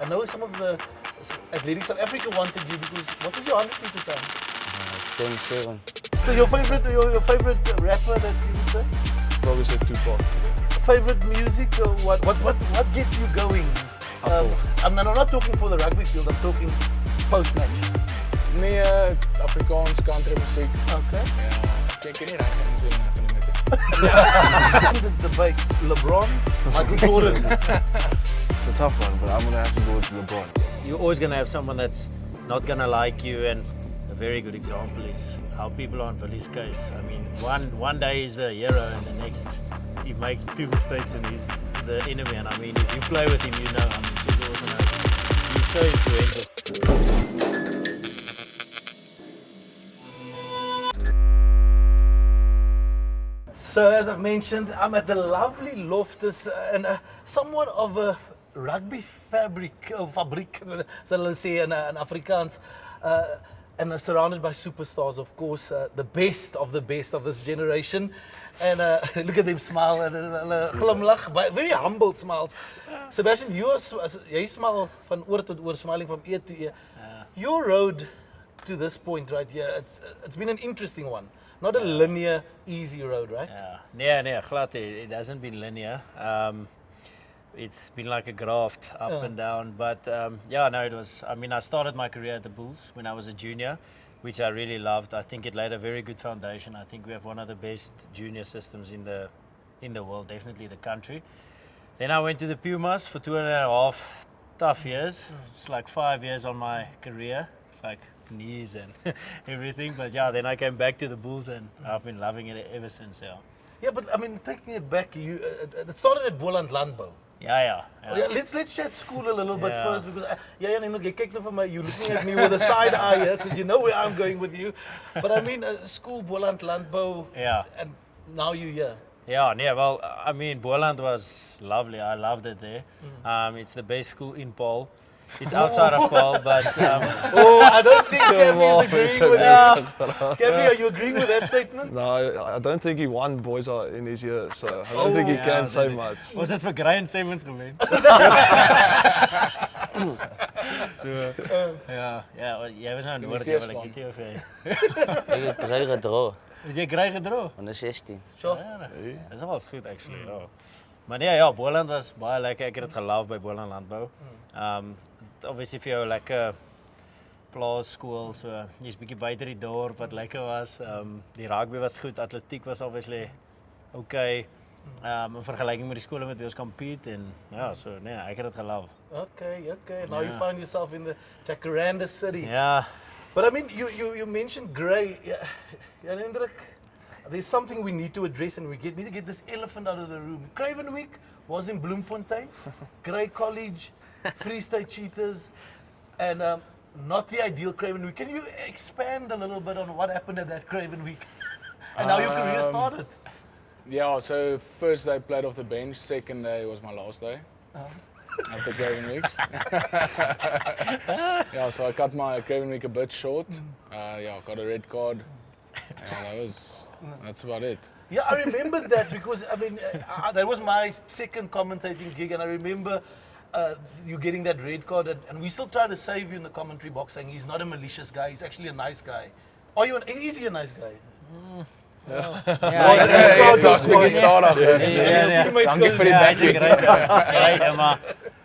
I know some of the Athletics South Africa wanted you because what was your 100 meter time? 10-7. So your favorite rapper that you would say? Probably say Tupac. Favorite music? Or what gets you going? I'm not talking for the rugby field. I'm talking post match. Nee, Afrikaans country musiek. Okay. Ja, ek ken nie reg in van die mete. This debate, LeBron, Michael Jordan. It's a tough one, but I'm going to have to go with LeBron. You're always going to have someone that's not going to like you, and a very good example is how people are on Willy's case. I mean, one day he's the hero and the next he makes 2 mistakes and he's the enemy. And I mean, if you play with him, you know, I mean, he's also he's so influential. So as I've mentioned, I'm at the lovely Loftus and somewhat of a rugby fabric, sal hulle sê in Afrikaans, and surrounded by superstars, of course, the best of this generation. And look at them smile and glimlach, very humble smiles. Sebastian, jy smile van oor tot oor, smiling from ear to ear. Your road to this point right here, it's been an interesting one. Not a linear, easy road, right? Yeah. Nee, glad. It hasn't been linear. It's been like a graft, up and down. But it was. I mean, I started my career at the Bulls when I was a junior, which I really loved. I think it laid a very good foundation. I think we have one of the best junior systems in the world, definitely the country. Then I went to the Pumas for 2.5 tough years. It's like 5 years on my career, like knees and everything. But yeah, then I came back to the Bulls and I've been loving it ever since. Yeah, but I mean, taking it back, it started at Boland Landbou. Yeah. Let's chat school a little bit first because Jan-Hendrik, jy kyk nou vir my, you're looking at me with a side eye here because you know where I'm going with you. But I mean, school Boland Landbou, and now you're here. Well, I mean, Boland was lovely. I loved it there. It's the best school in Paul. It's outside of Paul, but... I don't think Kevin is agreeing with that. Kevin, are you agreeing with that statement? No, I don't think he won boys in his year, so I don't think he can say much. Was dit vir Graham Simmons gewen? Jy was nou noord, jy wil ek weet of jy... Ek het Grey gedra. Het jy Grey gedra? Onder 16. Dis al goed actually, Maar nee, Boland was baie lekker. Ek het dit geloof by Boland Landbou. Obviously vir jou lekker plaasskool, so jy's bietjie buite die dorp wat lekker was. Die rugby was goed, atletiek was obviously okay. In vergelyking met die skole met wie ons compete en so nee, ek het dit geloof. Okay. Now you find yourself in the Jacaranda city. Yeah. But I mean, you mentioned Grey. Jan-Hendrik, there's something we need to address and we need to get this elephant out of the room. Craven Week was in Bloemfontein, Grey College, Free State Cheetahs, and not the ideal Craven Week. Can you expand a little bit on what happened at that Craven Week and how your career started? Yeah, so first day played off the bench, second day was my last day of the Craven Week. So I cut my Craven Week a bit short. Got a red card. That's about it. Yeah, I remember that because I mean that was my second commentating gig, and I remember you getting that red card, and we still try to save you in the commentary box, saying he's not a malicious guy, he's actually a nice guy. Is he a nice guy? Dankie vir die backing.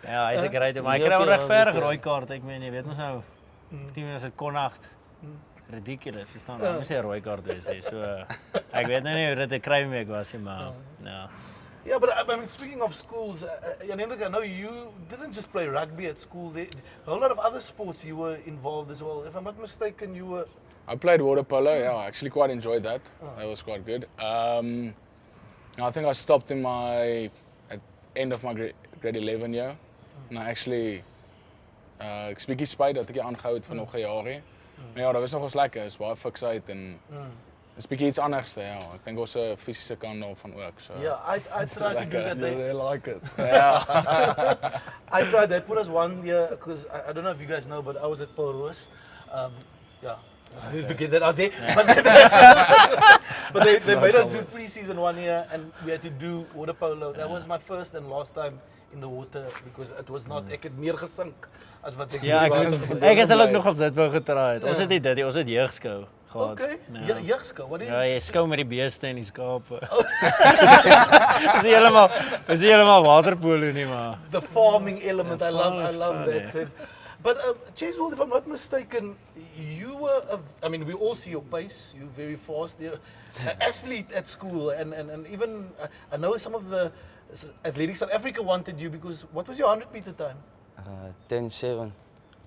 Hy's 'n great maar. Hy kry 'n regverdige rooi kaart. Ek meen jy weet mos nou team as dit kon 8. Ridiculous. Jy staan daar, mens 'n rooi kaart wees hy. So ek weet nou nie hoe dit 'n crime week was nie, maar ja. Yeah, but I mean, speaking of schools, Jan-Hendrik, I know you didn't just play rugby at school. A whole lot of other sports you were involved as well. If I'm not mistaken, you were... I played water polo, I actually quite enjoyed that. That was quite good. I think I stopped at end of my grade 11 year. And I actually, ek is bietjie spyt dat ek aangehou het vir nog 'n jaar. Maar ja, dat was nogals lekker, is baie fiksheid en is bietjie iets anders, Ek dink ons 'n fisiese kant daarvan ook, so. Yeah, I tried to do that. They like it. I tried that. Put us 1 year, because I don't know if you guys know, but I was at Paul Roos. Just need to get that out there. But they made us do pre-season 1 year, and we had to do water polo. That was my first and last time in the water because it was not, ek het meer gesink as wat ek Ja, ek was. is hulle ook nog op dit wou getraai het. Ons het nie dit, ons het jeugskou gehad. Okay, Ja. jeugskou, wat is? Ja, jy skou met die beeste en die skape. Is nie helemaal waterpolo nie, maar The farming element, I love farming, that. yeah. But Cheswill, if I'm not mistaken, you were, I mean, we all see your pace, you're very fast, you're an athlete at school, and even, I know some of the Athletics South Africa wanted you because, what was your 100-meter time? 10-7.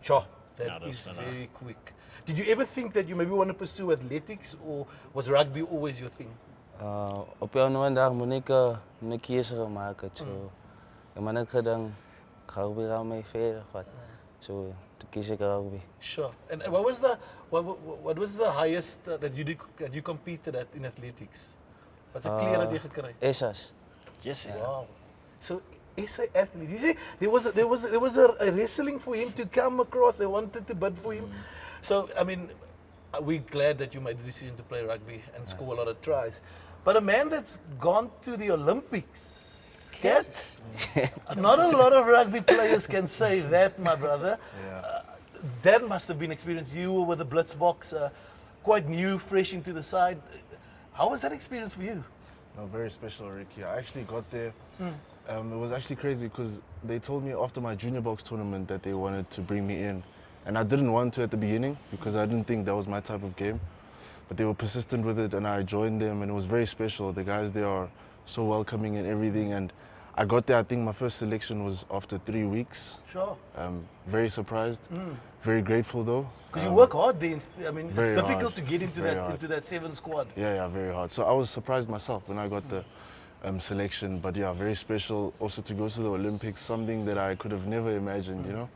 Sure, that Yeah, that's is enough. very quick. Did you ever think that you maybe want to pursue athletics, or was rugby always your thing? Op een dag moet ik een keuze maken. So, ik heb net gedacht, ga ik weer aan mij verder. So, toen kies ik rugby. Sure. And what was the highest that you competed at in athletics? What's the clear dat jy gekry? Essas. yes, ja. Wow. So SA athlete. You see, there was a wrestling for him to come across. They wanted to bid for him. So I mean, we're glad that you made the decision to play rugby and score a lot of tries. But a man that's gone to the Olympics, Kat, not a lot of rugby players can say that, my brother. That must have been experience. You were with the Blitzboks, quite new, fresh into the side. How was that experience for you? No, very special, Ricky. I actually got there. It was actually crazy because they told me after my junior box tournament that they wanted to bring me in. And I didn't want to at the beginning because I didn't think that was my type of game. But they were persistent with it and I joined them and it was very special. The guys there are so welcoming and everything. And I got there, I think my first selection was after 3 weeks. Sure. Very surprised, very grateful though. Because you work hard there. I mean, it's very difficult hard, to get into very that hard. into that 7 squad. Yeah, very hard. So I was surprised myself when I got the selection. But yeah, very special also to go to the Olympics, something that I could have never imagined, you know.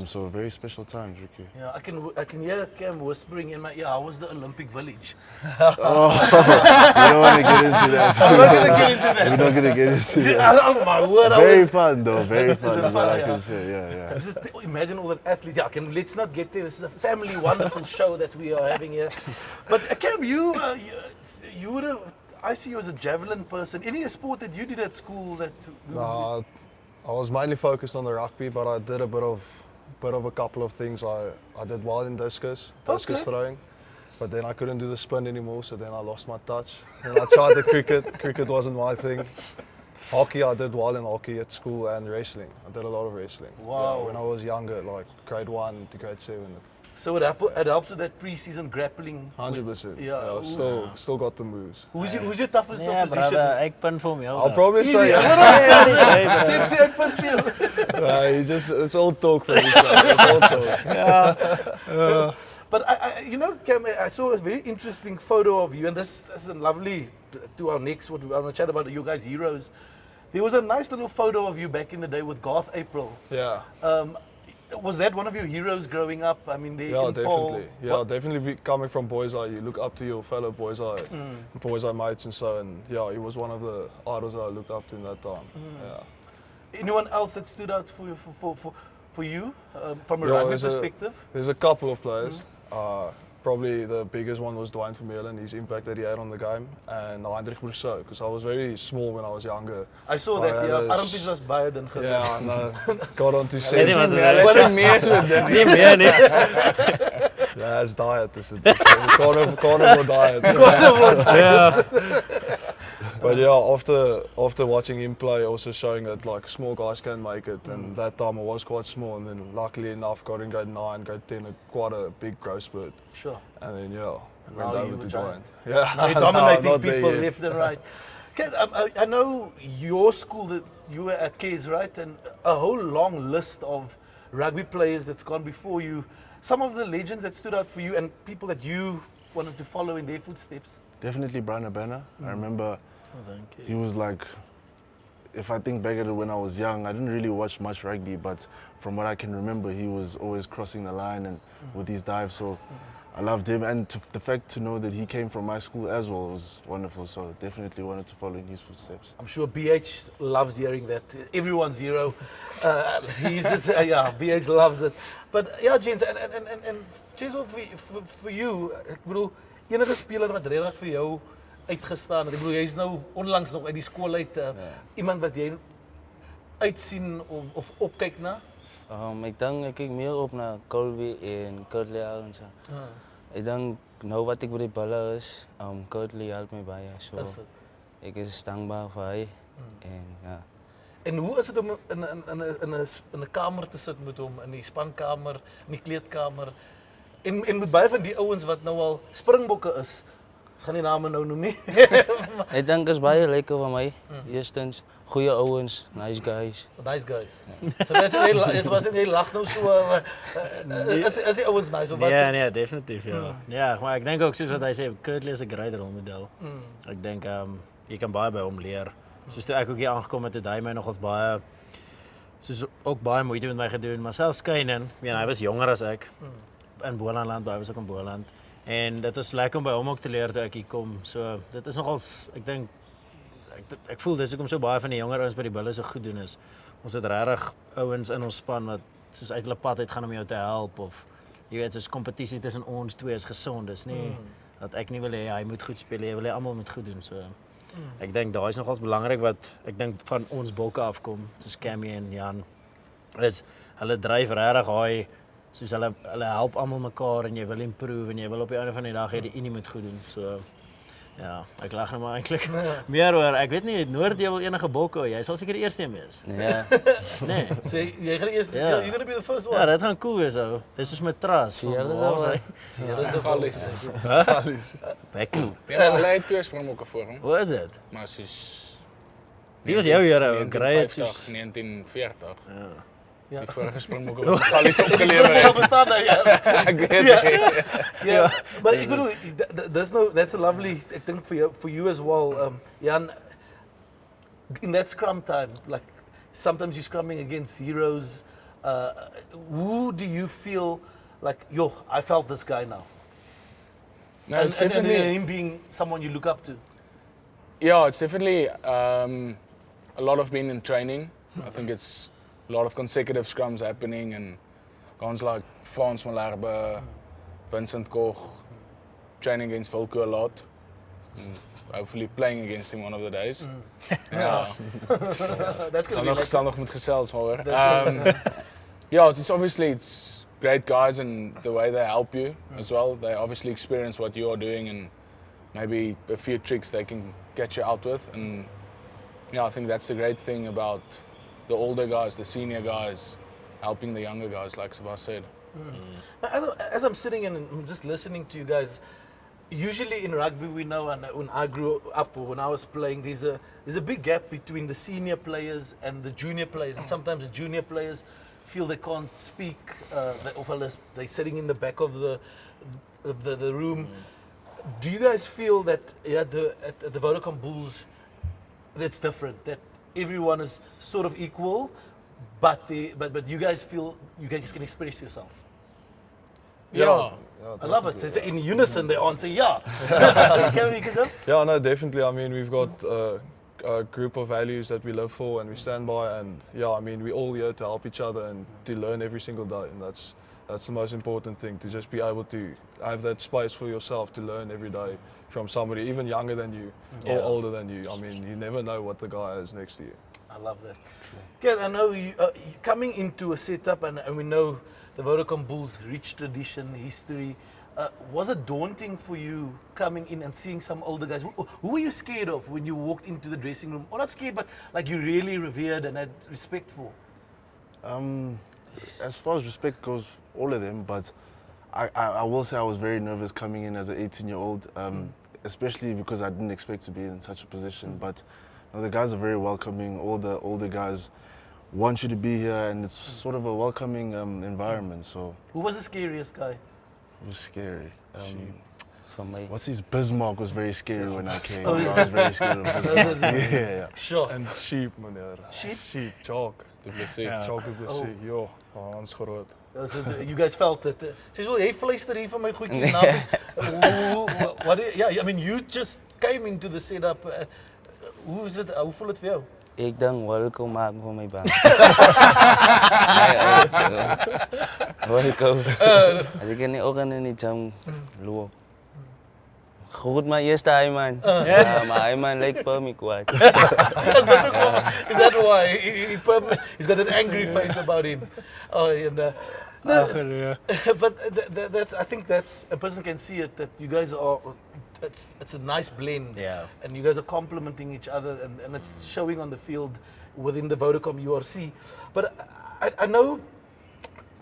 So very special times, Ricky. Yeah, I can hear Cam whispering in my ear, how was the Olympic Village? We don't want to get into that. I'm not going to get into that. We're not going to get into that. Oh my word, Very fun though, very fun is what I Yeah. can say, yeah. Just imagine all the athletes. Yeah, let's not get there. This is a family, wonderful show that we are having here. But Cam, you would have, I see you as a javelin person. Any sport that you did at school that? Nah, I was mainly focused on the rugby, but I did a bit of a couple of things. I did well in discus Okay. throwing, but then I couldn't do the spin anymore, so then I lost my touch. And I tried the cricket. Cricket wasn't my thing. Hockey, I did well in hockey at school, and wrestling. I did a lot of wrestling. Wow. Yeah, when I was younger, like grade 1 to grade 7. So it helps with that pre-season grappling. 100%. Yeah. Still got the moves. Who's your toughest Ja, opposition? brother, ek pun vir hom I'll heeldag. probably Easy. say Same ek punt vir jou. it's all talk for me. It's all talk. But you know, Cam, I saw a very interesting photo of you, and this is a lovely to our next. What we want to chat about you guys' heroes. There was a nice little photo of you back in the day with Garth April. Yeah. Was that one of your heroes growing up? I mean, they Yeah, in Paul. definitely. Yeah, definitely. Coming from Boys Eye, you look up to your fellow Boys Eye mates and so. And yeah, he was one of the idols that I looked up to in that time. Yeah. Anyone else that stood out for you from a Yeah, rugby there's perspective? There's a couple of players. Probably the biggest one was Dwayne Vermeulen, his impact that he had on the game, and Jan-Hendrik Wessels, because I was very small when I was younger. I saw Maar that. hij Yeah, was- armpies was baie ding geweest. Yeah, and got on to Weet say, nie wat dit Hulle is. is meer so dit. Nie meer nie. yeah, it's diet. This is carnivore diet. Ja. But yeah, after watching him play, also showing that like small guys can make it, and that time I was quite small, and then luckily enough got in grade 9, grade 10, quite a big growth spurt, Sure. and then yeah, Now went you over were to giant. join. Yeah, Now you're no, dominating not there people yet. left and right. Okay, I know your school that you were at Kes, right? And a whole long list of rugby players that's gone before you. Some of the legends that stood out for you and people that you wanted to follow in their footsteps. Definitely Brian Abena. I remember he was like, if I think back at it when I was young, I didn't really watch much rugby, but from what I can remember, he was always crossing the line and with his dives. So I loved him, and the fact to know that he came from my school as well was wonderful. So definitely wanted to follow in his footsteps. I'm sure BH loves hearing that. Everyone's hero. He's just, yeah, BH loves it. But yeah, James, and Cheswill, for you, ek bedoel, enige speler wat regtig vir jou uitgestaan het. Ek bedoel, jy's nou onlangs nog uit die skool uit, iemand wat jy uitsien of opkyk na? Ek dink ek kyk meer op na Colby en Kurtley en so. Ek dink nou wat ek by die balle is, Kurtley help my baie. So ek is dankbaar vir hy en ja. En hoe is dit om in 'n kamer te sit met hom, in die spankamer, in die kleedkamer? En met baie van die ouens wat nou al springbokke is. Ons gaan nie name nou noem nie. Ek dink is baie lekker vir my. Eerstens goeie ouens, nice guys. Nice guys. So was jy lag nou so is die ouens nice of wat? Ja, nee, definitief ja. Ja, maar ek dink ook soos wat hy sê, Kurtley is 'n great rolmodel. Ek dink jy kan baie by hom leer. Soos toe ek ook hier aangekom het hy my nogals baie soos ook baie moeite met my gedoen, maar selfs Kynen, hy was jonger as ek. In Bolandland, hy was ook in Boland. En dit is lekker om by hom ook te leer toe ek hier kom. So dit is nogals, ek dink ek voel dis hoekom so baie van die jonger ouens by die Bulls so goed doen is. Ons het regtig ouens in ons span wat soos uit hulle pad uit gaan om jou te help of jy weet soos kompetisie tussen ons twee is gesond, dis nie dat ek nie wil hê hy moet goed speel, jy wil hê almal moet goed doen. So ek dink daai is nogals belangrik wat ek dink van ons bokke afkom, soos Cammy en Jan, is hulle dryf regtig daai soos hulle help almal mekaar en jy wil improve en jy wil op die einde van die dag hê die unie moet goed doen. So ja, ek lag nou maar eintlik meer oor. Ek weet nie Noord jy wil enige bokke, jy sal seker die eerste een wees. Ja. Nee. So jy gaan die eerste, you're going to be the first one. Ja, dit gaan cool wees ou. Dis soos met Tras. Ja, dis al. Hier is Gallies. Becky. Ja, hulle het 2 springbokke voor hom. Hoe is dit? Maar soos Wie was jou jare? Great 1940. Ja. Die vorige springbokke wat Gallies opgelewer Sal het. bestaan nou ja. Ek weet nie. Yeah, but ek bedoel, that's a lovely, I think for you as well, Jan, in that scrum time, like sometimes you're scrumming against heroes, who do you feel like, I felt this guy now? No, and it's definitely, him being someone you look up to. yeah, it's definitely a lot of being in training. I think it's a lot of consecutive scrums happening and guys like Frans Malherbe, Vincent Koch, training against Volko a lot. And hopefully playing against him one of the days. Yeah. That's going to be Staan nog met gesels hoor. Yeah, it's great guys and the way they help you as well. They obviously experience what you are doing and maybe a few tricks they can get you out with. And yeah, I think that's the great thing about the older guys, the senior guys, helping the younger guys, like Sabah said. Now, as I'm sitting and I'm just listening to you guys, usually in rugby we know, and when I grew up or when I was playing, there's a big gap between the senior players and the junior players, and sometimes the junior players feel they can't speak, they're sitting in the back of the room. Do you guys feel that at the Vodacom Bulls that's different, that everyone is sort of equal, but you guys feel you guys can express yourself? Yeah. I love it. They say in unison, they answer, yeah. Can we go? Yeah, no, definitely. I mean, we've got a group of values that we live for and we stand by, and yeah, I mean, we're all here to help each other and to learn every single day, and that's the most important thing, to just be able to have that space for yourself to learn every day from somebody even younger than you or older than you. I mean, you never know what the guy is next to you. I love that. Okay, I know you coming into a setup, and we know the Vodacom Bulls, rich tradition, history. Was it daunting for you coming in and seeing some older guys? Who were you scared of when you walked into the dressing room? Or not scared, but like you really revered and had respect for? As far as respect goes, all of them, but I will say I was very nervous coming in as an 18-year-old, especially because I didn't expect to be in such a position. But you know, the guys are very welcoming. All the older guys want you to be here, and it's sort of a welcoming environment. So Who was the scariest guy? it was scary. For my What's his Bismarck was very scary when I came. Oh, I is was very scared of Bismarck. Yeah. Sure. And sheep, meneer. Sheep? Sheep, chalk. Chalk op die see. Jo, ons groot. So you guys felt it. Cheswill, jy fluister hier van my goedjies na. I mean, you just came into the setup. Hoe voel dit vir jou? ek dink welkom maak vir my baan. Welkom. As ek nie ook in die gym loop, Goed, maar eerste hij man. Ja, maar hij man lijkt per me kwaad. Is that why? He's got an angry face about him. Oh, and, but that's. I think that's a person can see it that you guys are. It's a nice blend. Yeah. And you guys are complementing each other, and it's showing on the field within the Vodacom URZ. But I know,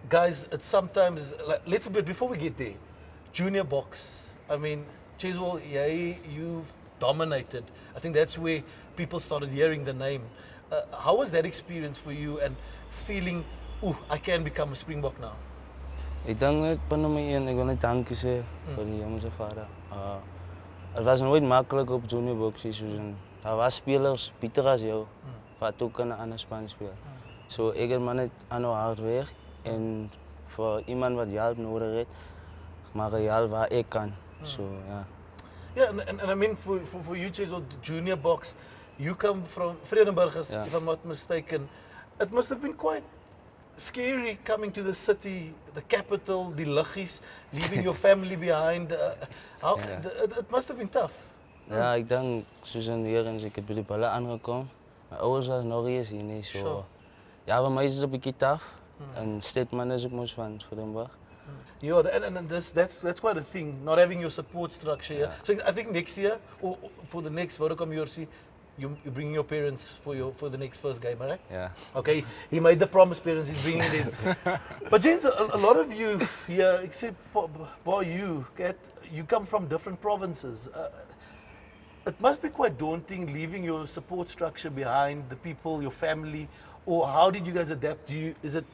guys, it's sometimes like, let's before we get there, junior box. I mean, Cheswill, you've dominated. I think that's where people started hearing the name. How was that experience for you and feeling, I can become a Springbok now? Ik denk net van nummer 1, ik wil net danken zeggen voor die jongens en vader. Het was nooit makkelijk op junior boxes. Er was spelers beter als jou, wat ook in een ander span spelen. So ik heb maar net aan hard werk en voor iemand wat hulp nodig heeft, maak ik hulp waar ik kan. So, yeah. Yeah, and I mean for you, Cheswill, junior box, you come from Vredenburg, if I'm not mistaken. It must have been quite scary coming to the city, the capital, die luggies, leaving your family behind. It must have been tough. Ja, ik denk, zoals hier en ik heb bij de ballen aangekomen. Mijn ouders waren nog eens hier niet zo. Sure. Ja, voor mij is het een beetje tough. En statement is ook moest van Vredenburg. Yeah, and that's quite a thing, not having your support structure. Yeah. So I think next year, or for the next Vodacom URZ, you bring your parents for the next first game, right? Yeah. Okay, he made the promise, parents, he's bringing it in. But James, a lot of you here, except for you, you come from different provinces. It must be quite daunting leaving your support structure behind, the people, your family, or how did you guys adapt? Is it,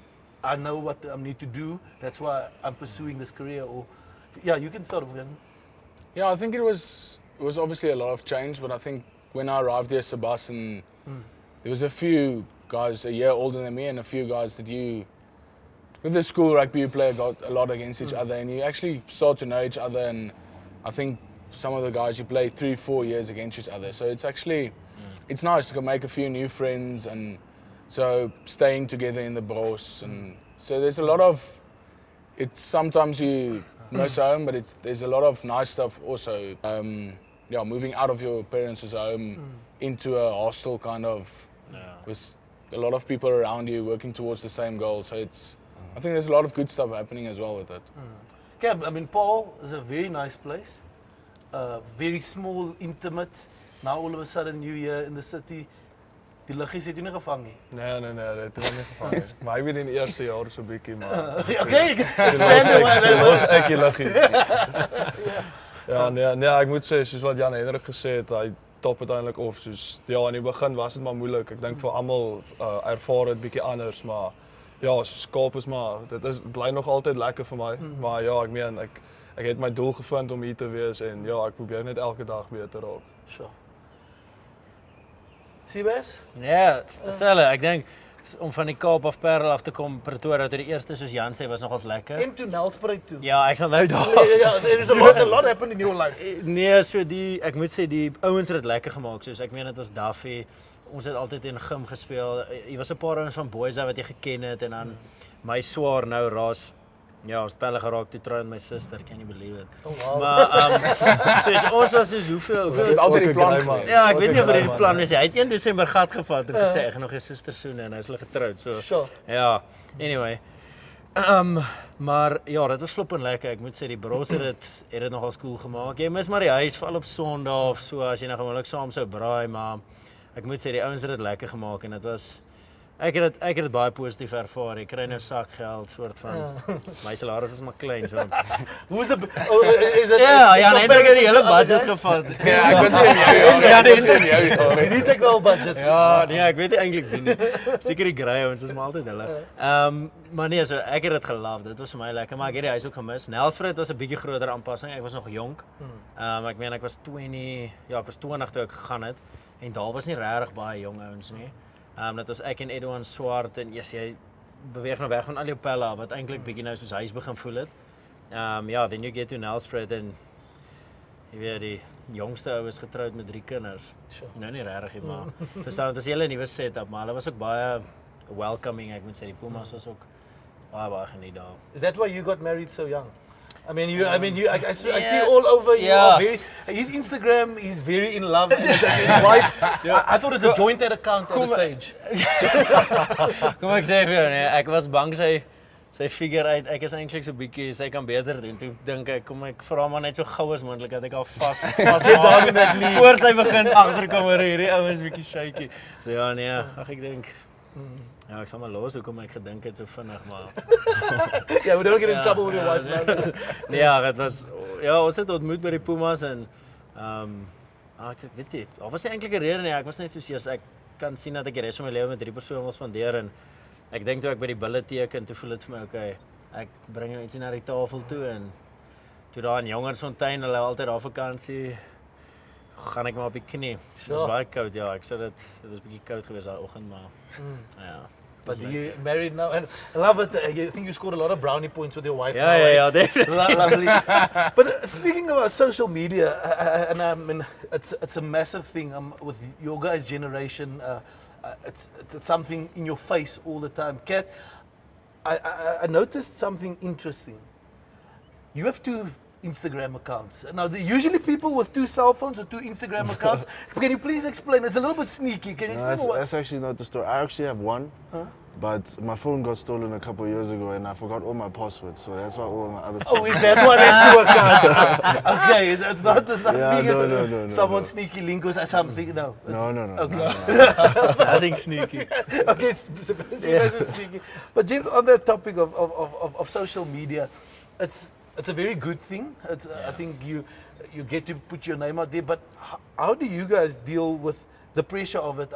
I know what I need to do, that's why I'm pursuing this career, or, yeah, you can start off. Yeah, I think it was obviously a lot of change, but I think when I arrived there, Sebastian, there was a few guys a year older than me and a few guys that with the school rugby you play a lot against each other and you actually start to know each other, and I think some of the guys you play 3-4 years against each other. So it's actually, it's nice to make a few new friends, and so staying together in the bros, and so there's a lot of, it's sometimes you miss home, but there's a lot of nice stuff also. Moving out of your parents' home into a hostel kind of, with a lot of people around you working towards the same goal. So I think there's a lot of good stuff happening as well with it. Okay, I mean, Paul is a very nice place, very small, intimate. Now all of a sudden you here in the city. Die luggies het jy nie gevang nie. Nee, dit het ek nie gevang nie. Maar ek weet in die eerste jaar so 'n bietjie maar. Okay, was ek die luggie. Ja, nee, ek moet sê soos wat Jan-Hendrik gesê het, hy top uiteindelik of soos in die begin was dit maar moeilik. Ek dink vir almal ervaar dit bietjie anders, maar ja, Kaap is maar dit bly nog altyd lekker vir my. Maar ja, ek meen ek het my doel gevind om hier te wees en ja, ek probeer net elke dag beter raak. Sure. CBS? Ja, dieselfde. Ek dink om van die Kaap af Parel af te kom Pretoria toe die eerste soos Jan sê was nogals lekker. En toe Nelspruit toe. Ja, ek sal nou daar. Ja, there's a lot happened in your life. Nee, so ek moet sê die ouens het dit lekker gemaak. Soos ek meen dit was Duffy. Ons het altyd in gym gespeel. Jy was 'n paar ouens van Boys wat jy geken het en dan my swaar nou Ras. Ja, ons pelle geraak toe trouw met my suster, can you believe it? Oh, wow. Maar soos ons was soos hoeveel Het altyd die plan geweest. Ja, ek weet nie of dit die plan was. Hy het 1 Desember gat gevat en gesê ek gaan nog 'n suster soene en nou is hulle getroud. So Sure. ja, anyway. Maar ja, dit was floppend lekker. Ek moet sê die bros het dit nogal cool gemaak. Jy mis maar die huis veral op Sondag of so as jy nou gewoonlik saam sou braai, maar ek moet sê die ouens het dit lekker gemaak en dit was ek het dit baie positief ervaar. Ek kry nou sakgeld soort van my salaris is maar klein so. Hoe is dit? Is dit Ja, Hendrik het die hele budget gevat. Ja, ek was in jou. Nie ek wel budget. Ja, nee, ek weet nie eintlik nie. Seker die grey ouens is maar altyd hulle. Maar nee, so ek het dit geloof. Dit was vir my lekker, maar ek het die huis ook gemis. Nelspruit was 'n bietjie groter aanpassing. Ek was nog jonk. Ek meen ek was 20 toe ek gegaan het en daar was nie regtig baie jong ouens nie. Dit was ek en Edwin Swart en jy beweeg nou weg van al jou pelle wat eintlik bietjie nou soos huis begin voel het. Then you get to Nelspruit en jy weet die jongste ou is getroud met 3 kinders. Nou nie regtig nie, maar verstaan dit is 'n hele nuwe setup, maar hulle was ook baie welcoming, ek moet sê die Pumas was ook baie geniet daar. Is that why you got married so young? I see all over you Yeah. are very. His Instagram is very in love. And his wife. I thought it was a jointed account at the stage. Kom ek sê vir jou nee, ek was bang sy figure uit. Ek is eintlik so bietjie, sy kan beter doen. Toe dink ek, kom ek vra maar net so gou as moontlik dat ek al vas daar met nie voor sy begin agterkom oor hierdie ouens bietjie shaky. So ja nee, ag ek dink ja, ek sal maar los hoekom ek gedink het so vinnig maar. Yeah, we don't get in trouble with your wife now. Nee, ja, dit was ons het ontmoet by die Pumas en ek weet nie, daar was nie eintlik 'n rede nie. Ek was net so seers ek kan sien dat ek die res van my lewe met hierdie persoon wil spandeer en ek dink toe ek by die bulle teken, toe voel dit vir my okay, ek bring nou ietsie na die tafel toe en toe daar in Jongersfontein, hulle altyd daar vakansie, gaan ek maar op die knie. Dit was baie koud, ja, ek sê dit was bietjie koud geweest daai oggend, maar ja. But you're married now, and I love it. I think you scored a lot of brownie points with your wife. Yeah, definitely. Lovely. But speaking about social media, and I mean, it's a massive thing with your guys' generation. It's something in your face all the time. Kat, I noticed something interesting. You have 2 Instagram accounts. Now, usually people with 2 cell phones or 2 Instagram accounts. Can you please explain? It's a little bit sneaky. Can you explain what? That's actually not the story. I actually have one, but my phone got stolen a couple of years ago and I forgot all my passwords. So that's why all my other stuff. Oh, is that what has to work out? Okay, it's not Yeah, being no, someone no. sneaky link or something. No. No. Okay. No. Nothing sneaky. Okay, it's sneaky. But gents, on that topic of social media, it's a very good thing. I think you get to put your name out there. But how do you guys deal with the pressure of it?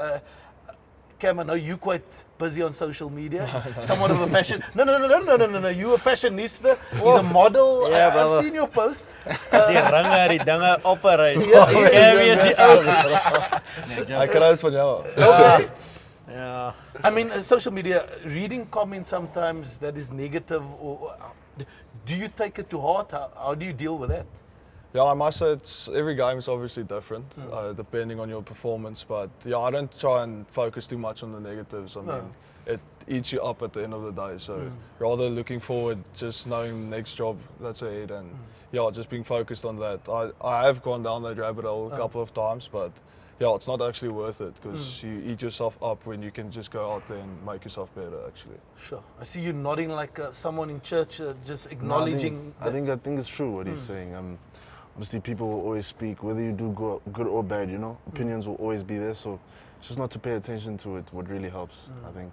Cam, I know you're quite busy on social media. Somewhat of a fashion. No. You're a fashionista. He's a model. Yeah, I've seen your post. As die ringe, die dinge opperry. Ek kry dit van jou. Okay. Ja. I mean, social media, reading comments sometimes that is negative, or do you take it to heart? How do you deal with that? Yeah, I must say every game is obviously different, depending on your performance. But yeah, I don't try and focus too much on the negatives. I mean, it eats you up at the end of the day. So rather looking forward, just knowing the next job that's ahead, and yeah, just being focused on that. I have gone down that rabbit hole a couple of times, but yeah, it's not actually worth it because you eat yourself up when you can just go out there and make yourself better. Actually. Sure. I see you nodding like someone in church, just acknowledging. I think it's true what he's saying. Obviously, people will always speak, whether you do good or bad. You know, opinions will always be there. So, it's just not to pay attention to it. What really helps, I think.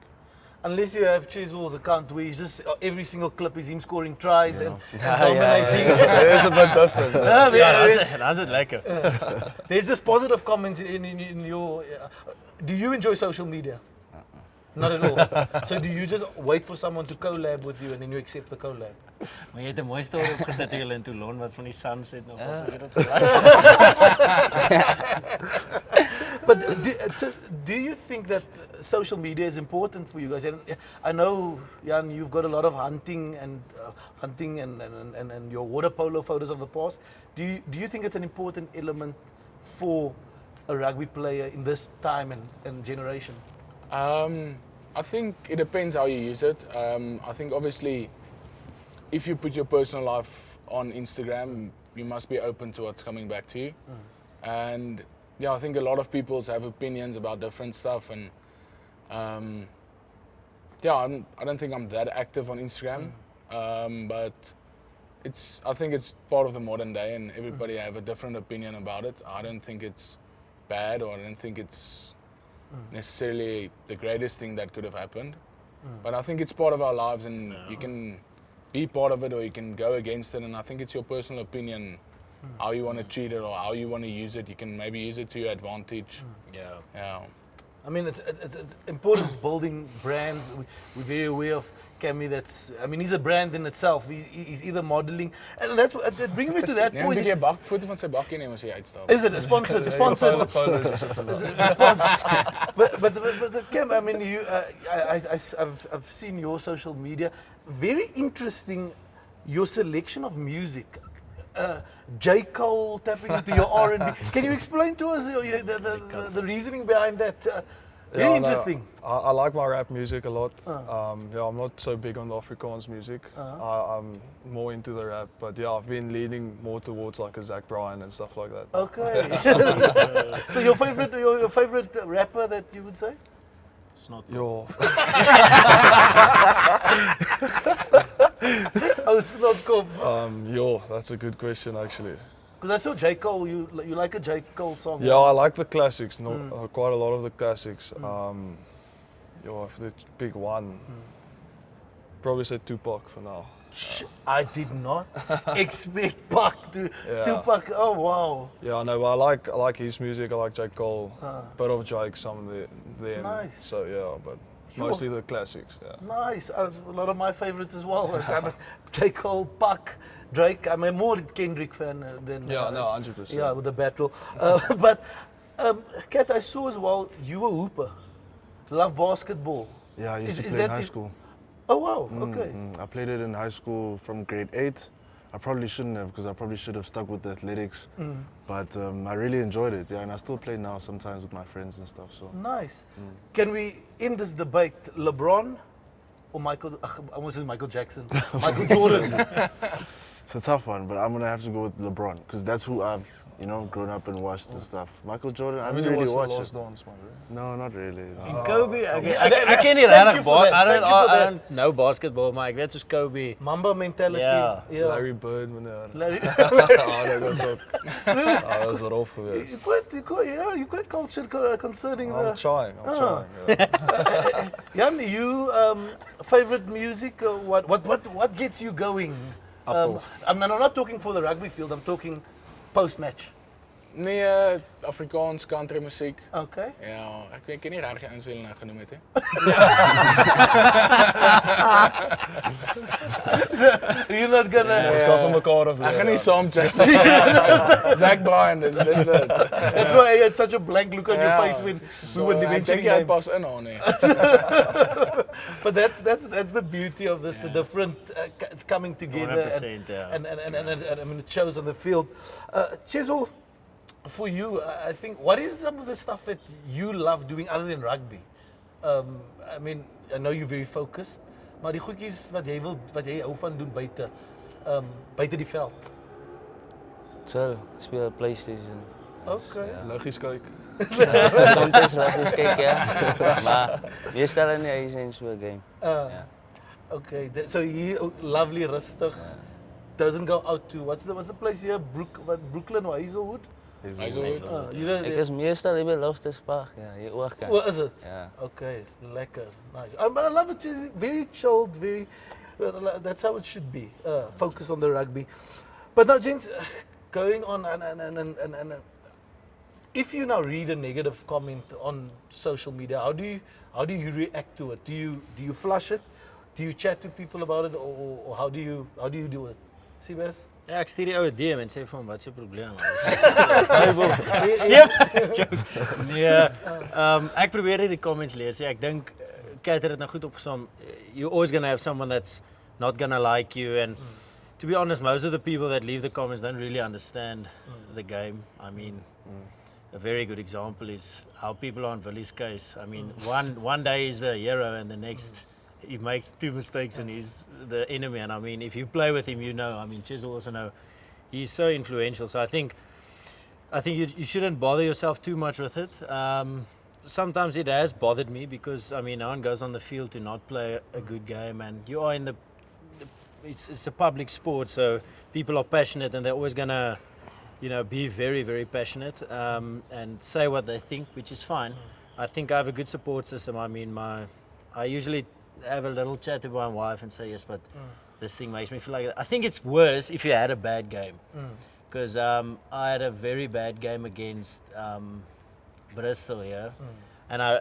Unless you have Cheswill's account where he's just every single clip is him scoring tries and dominating. It is a bit different. That's it lekker. There's just positive comments in your. Do you enjoy social media? Not at all. So do you just wait for someone to collab with you and then you accept the collab? Maar jy het 'n mooi storie opgesit toe julle in Toulon wat van die sunset nog wat sê dit. But do you think that social media is important for you guys? And I know, Jan, you've got a lot of hunting and your water polo photos of the past. Do you think it's an important element for a rugby player in this time and generation? I think it depends how you use it. I think obviously, if you put your personal life on Instagram, you must be open to what's coming back to you. And yeah, I think a lot of people have opinions about different stuff, and yeah, I don't think I'm that active on Instagram, but I think it's part of the modern day, and everybody have a different opinion about it. I don't think it's bad, or I don't think it's necessarily the greatest thing that could have happened, but I think it's part of our lives, and you can be part of it or you can go against it, and I think it's your personal opinion how you want to treat it or how you want to use it. You can maybe use it to your advantage. Yeah. I mean, it's important building brands. We're very aware of Cammy. He's a brand in itself. He's either modeling, and that brings me to that point. Neem 'n bietjie foto van sy bakkie neem as hy uitstap. Is it a sponsored? But Cam, I mean, I've seen your social media. Very interesting, your selection of music. J. Cole tapping into your R&B. Can you explain to us the reasoning behind that? Very no, interesting. I like my rap music a lot. Yeah, I'm not so big on the Afrikaans music. I'm more into the rap, but yeah, I've been leaning more towards like a Zach Bryan and stuff like that. Okay. So your favorite rapper that you would say? It's not Yo, Oh, it's not cool. that's a good question actually. Because I saw J. Cole. You like a J. Cole song? Yeah, I like the classics. Quite a lot of the classics. If the big one, probably say Tupac for now. I did not expect Pac to Tupac. Oh wow. Yeah, I know. But I like his music. I like J. Cole, bit of Jake, some of them. Nice. So yeah, but mostly the classics. Yeah. Nice. A lot of my favorites as well. I'm a J. Cole, Pac, Drake. I'm a more Kendrick fan than. Yeah, no, 100%. Yeah, with the battle. But Kat, I saw as well. You were a hooper. Love basketball. Yeah, I used to Is play in that- high school. Oh wow. Okay. I played it in high school from grade 8. I probably shouldn't have, because I probably should have stuck with the athletics. But I really enjoyed it, yeah, and I still play now sometimes with my friends and stuff. So Nice. Can we end this debate? LeBron or Michael? I almost said Michael Jackson. Michael Jordan. it's a tough one, but I'm gonna have to go with LeBron, because that's who I've grown up and watched and stuff. Michael Jordan, I haven't really watched Last it. Dance, man, bro. No, not really. En Kobe, Yeah, I ken nie thank regtig you for that, I thank you for I that. don't know basketball, maar ek weet soos Kobe. Mamba mentality. Yeah. Larry Bird, meneer. Larry. Dat was ook. Dat was rof geweest. You're quite cultured concerning I'm the. trying. Yeah. Jan, you favorite music? What gets you going? I'm not talking for the rugby field. I'm talking post match. Nee, Afrikaans, country muziek. Okay. Ja, ik ken niet raar je eens willen genoemd hè. You're not gonna. Ons kan van elkaar af. Ik ga niet samen chatten. Zach Bryan, dat is dat. That's why I had such a blank look on your face when we were Ik denk mentioning jij names. pas in hoor, nee. But that's the beauty of this, the different coming together, 100%, yeah. and I mean it shows on the field. Cheswill, for you, I think what is some of the stuff that you love doing other than rugby? I mean, I know you're very focused, maar die goedjies wat jy hou van doen buite die veld. Chill, speel PlayStation. Okay. Liggies kyk. Soms rugby kyk, ja. Maar meestal in die huis en speel game. Ja. Okay, so he lovely, rustig. Doesn't go out to what's the place here? Brooklyn or Hazelwood? Ek is meestal hier by Loftus Park, ja, hier oorkant. What is it? Ja. Okay, lekker, nice. I love it. It's very chilled, very. That's how it should be. Focus on the rugby. But now, gents, going on and if you now read a negative comment on social media, how do you react to it? Do you flush it? Do you chat to people about it, or how do you deal with it? See, Bess? Ja, ek stuur die ou 'n DM en sê vir hom wat is jou probleem? Ek probeer die comments lees. Ek dink Kat het dit nou goed opgesom. You're always going to have someone that's not going to like you, and to be honest, most of the people that leave the comments don't really understand the game. I mean, a very good example is how people are on Willy's case. I mean, one day he's the hero and the next he makes 2 mistakes and he's the enemy. And I mean, if you play with him, you know. I mean, Cheswill also know. He's so influential. So I think you shouldn't bother yourself too much with it. Sometimes it has bothered me because, I mean, no one goes on the field to not play a good game, and you are in it's a public sport, so people are passionate and they're always gonna, be very, very passionate and say what they think, which is fine. I think I have a good support system. I mean, I usually have a little chat to my wife and say, yes, but this thing makes me feel like that. I think it's worse if you had a bad game. Because I had a very bad game against Bristol here. And I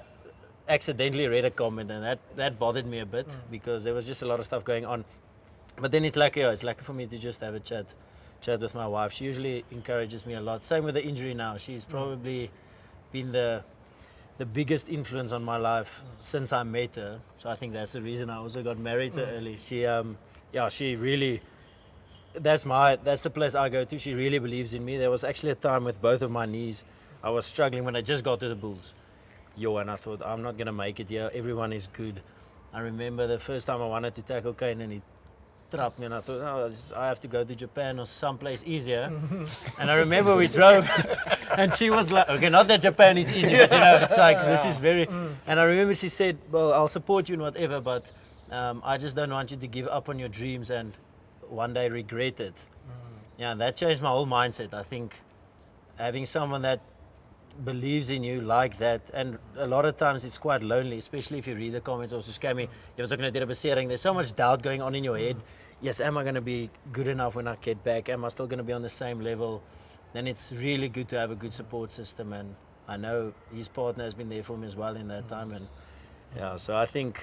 accidentally read a comment, and that bothered me a bit because there was just a lot of stuff going on. But then it's lucky for me to just have a chat with my wife. She usually encourages me a lot. Same with the injury now. She's probably been the biggest influence on my life since I met her. So I think that's the reason I also got married so early. She really, that's the place I go to. She really believes in me. There was actually a time with both of my knees, I was struggling when I just got to the Bulls and I thought, I'm not going to make it here. Everyone is good. I remember the first time I wanted to tackle Kane and he trapped me and I thought, I have to go to Japan or someplace easier. And I remember we drove and she was like, okay, not that Japan is easy, but it's like, this is very... And I remember she said, well, I'll support you in whatever, but I just don't want you to give up on your dreams and one day regret it. Yeah, and that changed my whole mindset. I think having someone that believes in you like that, and a lot of times it's quite lonely, especially if you read the comments also scammy. There's so much doubt going on in your head. Yes, am I going to be good enough when I get back? Am I still going to be on the same level? Then it's really good to have a good support system, and I know his partner has been there for him as well in that time. And yeah, so I think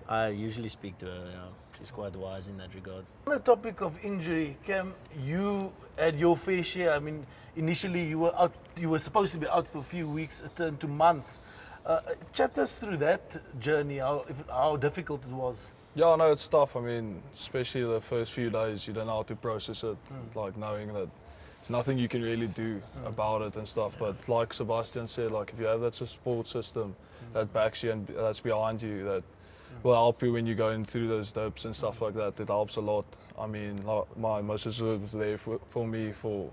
I usually speak to her. Yeah. She's quite wise in that regard. On the topic of injury, Cam, you had your fair share. I mean, initially you were out. You were supposed to be out for a few weeks. It turned to months. Chat us through that journey. How difficult it was. Yeah, no, it's tough. I mean, especially the first few days, you don't know how to process it. Like knowing that there's nothing you can really do about it and stuff. But like Sebastian said, like if you have that support system that backs you and that's behind you, that will help you when you're going through those dips and stuff like that. It helps a lot. I mean, like my sister was there for me for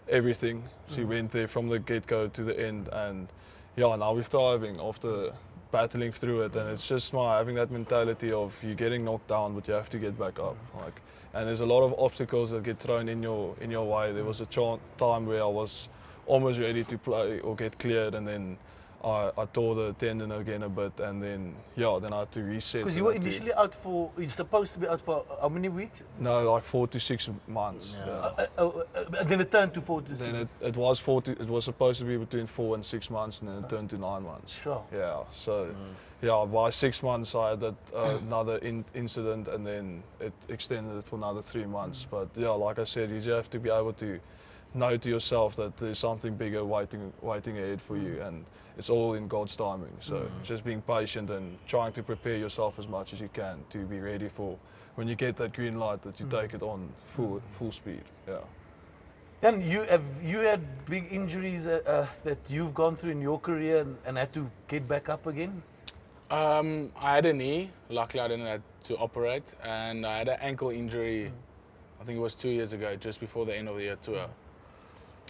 everything. She went there from the get-go to the end, and yeah, now we're thriving after battling through it. And it's just having that mentality of you getting knocked down, but you have to get back up. Like, and there's a lot of obstacles that get thrown in your way. There was a time where I was almost ready to play or get cleared, and then I tore the tendon again a bit, and then I had to reset. Because you were initially out for, you're supposed to be out for how many weeks? No, like 4 to 6 months. Yeah. And then it turned to 4 to 6. Then it was supposed to be between 4 and 6 months, and then it turned to 9 months. Sure. Yeah. So, by 6 months I had that another incident, and then it extended it for another 3 months. But yeah, like I said, you just have to be able to know to yourself that there's something bigger waiting ahead for you, and it's all in God's timing. So just being patient and trying to prepare yourself as much as you can to be ready for when you get that green light, that you take it on full speed. Yeah. And you had big injuries that you've gone through in your career and had to get back up again? I had a knee. Luckily, I didn't have to operate, and I had an ankle injury. I think it was 2 years ago, just before the end of the year tour.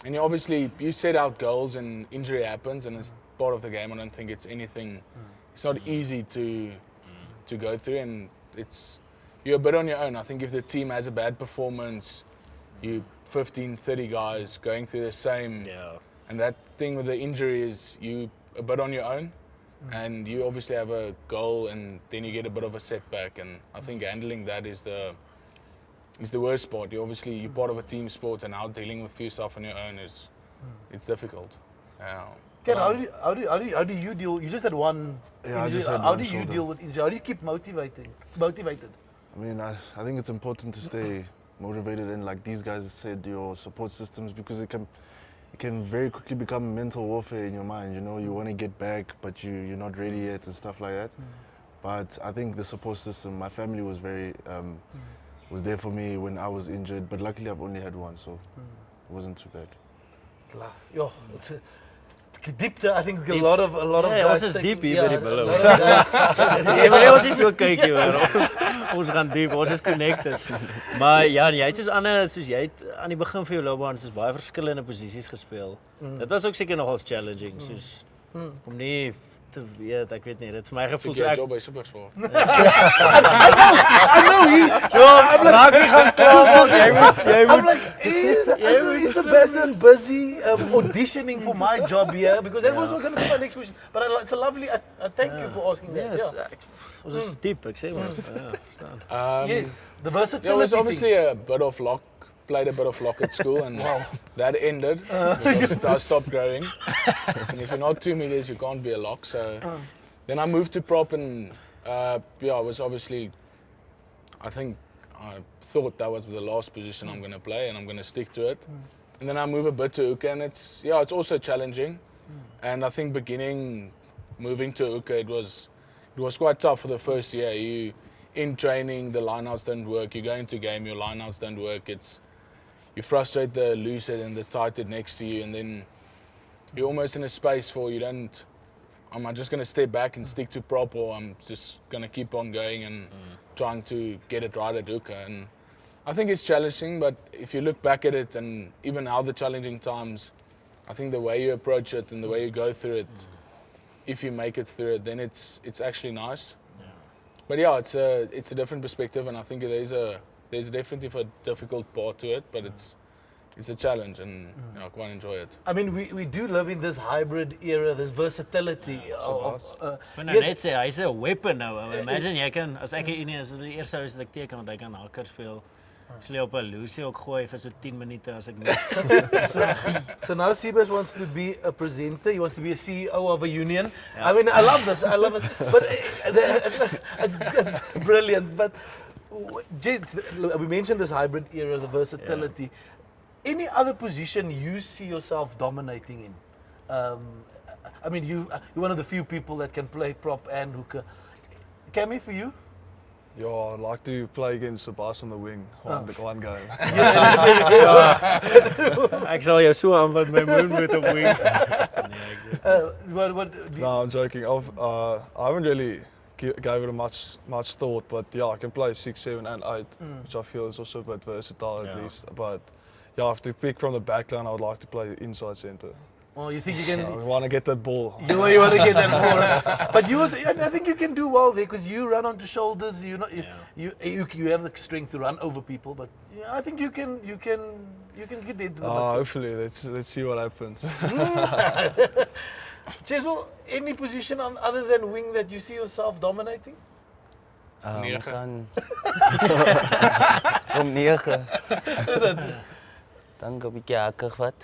And you set out goals, and injury happens, and it's part of the game. I don't think it's anything. It's not easy to go through, and you're a bit on your own. I think if the team has a bad performance, you 15, 30 guys going through the same. Yeah. And that thing with the injury is you a bit on your own, and you obviously have a goal, and then you get a bit of a setback. And I think handling that is the worst part. You're part of a team sport, and now dealing with stuff on your own it's difficult. Yeah. Ken, how do you deal? You just had one injury. How do you deal with injury? How do you keep motivated? I mean, I think it's important to stay motivated, and like these guys said, your support systems, because it can very quickly become mental warfare in your mind. You know, you want to get back, but you're not ready yet and stuff like that. But I think the support system, my family was was there for me when I was injured, but luckily I've only had one, so it wasn't too bad. Yo, it's diepte. I think a lot of guys. Ons is diep hier by die bulle. Ja, ons is so kykie hoor. Ons gaan diep. Ons is connected. Maar Jan, jy het soos jy het aan die begin van jou loopbaan soos baie verskillende posisies gespeel. Dit was ook seker nogals challenging, soos om nie te weet, ek weet nie, dit is my gevoel toe ek job by SuperSport. I know raak nie gaan klaar. Jy moet is Sebastian busy auditioning for my job here, because that was going to be my next question. But it's a lovely. I thank you for asking that. Yes, ons is diep, ek sê maar. Ja, verstaan. Yes, the versatility. There was obviously played a bit of lock at school, and that ended because I stopped growing. And if you're not 2 meters, you can't be a lock. So then I moved to prop, and I was obviously, I thought that was the last position I'm going to play, and I'm going to stick to it. And then I move a bit to Uka, and it's also challenging. And I think moving to Uka, it was quite tough for the first year. You in training, the lineouts don't work. You go into game, your lineouts don't work. You frustrate the loose head and the tight head next to you, and then you're almost in a space for you don't am I just going to step back and stick to prop, or I'm just going to keep on going and trying to get it right at hooker? And I think it's challenging, but if you look back at it and even now the challenging times, I think the way you approach it and the way you go through it, if you make it through it, then it's actually nice. Yeah. But yeah, it's a different perspective, and I think there's definitely a difficult part to it, but it's a challenge, and I quite enjoy it. I mean, we do live in this hybrid era, this versatility. Maar nou net sê, hy's 'n weapon nou. Imagine jy kan, as ek 'n Unie is, die eerste ou is dat ek teken, want hy kan Ackers speel. Sal jy op 'n Lucy ook gooi vir so 10 minute as ek net. So now Seabus wants to be a presenter. He wants to be a CEO of a union. Yeah. I mean, I love this. I love it. But it's brilliant. But gents, we mentioned this hybrid era, the versatility. Yeah. Any other position you see yourself dominating in? I mean, you're one of the few people that can play prop and hooker. Cammy, for you? Yeah, I'd like to play against Sebastian on the wing, one game. Ek sal jou so aanvat my moonboot op wing. No, I'm joking. I haven't really gave it much thought, but yeah, I can play 6, 7 and 8, which I feel is also a bit versatile at least. But yeah, if to pick from the back line, I would like to play inside centre. Oh, you think you can? I want to get that ball. You want to get that ball. But I think you can do well there because you run onto shoulders. You have the strength to run over people. But I think you can get into the. Hopefully, let's see what happens. Cheswill, any position other than wing that you see yourself dominating? We gaan om 9. Is it? Dan 'n bietjie hakker vat.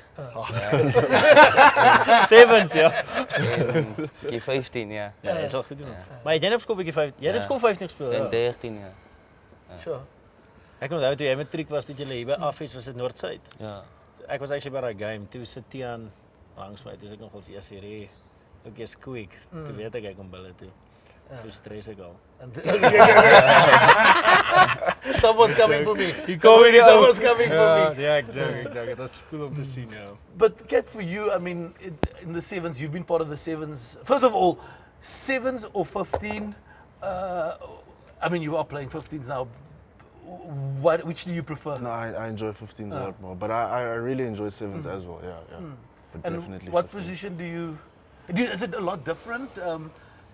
Sevens, ja. En die 15, ja. Ja, jy sal goed doen. Maar jy het op skool bietjie 15. Jy het op skool 15 gespeel, ja. En 13, ja. Sure. Ek onthou toe jy matriek was, toe jy hier by Affies was dit Noord-Suid. Ja. Ek was actually by daai game, toe sit Tiaan langs my, toe ek nog als eers hierdie ook eers quick. Toe weet ek kom bulle toe. Toe stress ek al. Someone's coming for me. Someone's coming for me. Yeah, exactly. It was cool om te sien nou. But Kat, for you, I mean, in the sevens, you've been part of the sevens. First of all, sevens or 15? I mean, you are playing 15s now. Which do you prefer? No, I enjoy 15s a lot more, but I really enjoy sevens as well. Yeah. But and definitely. What 15s. position do you? Is it a lot different?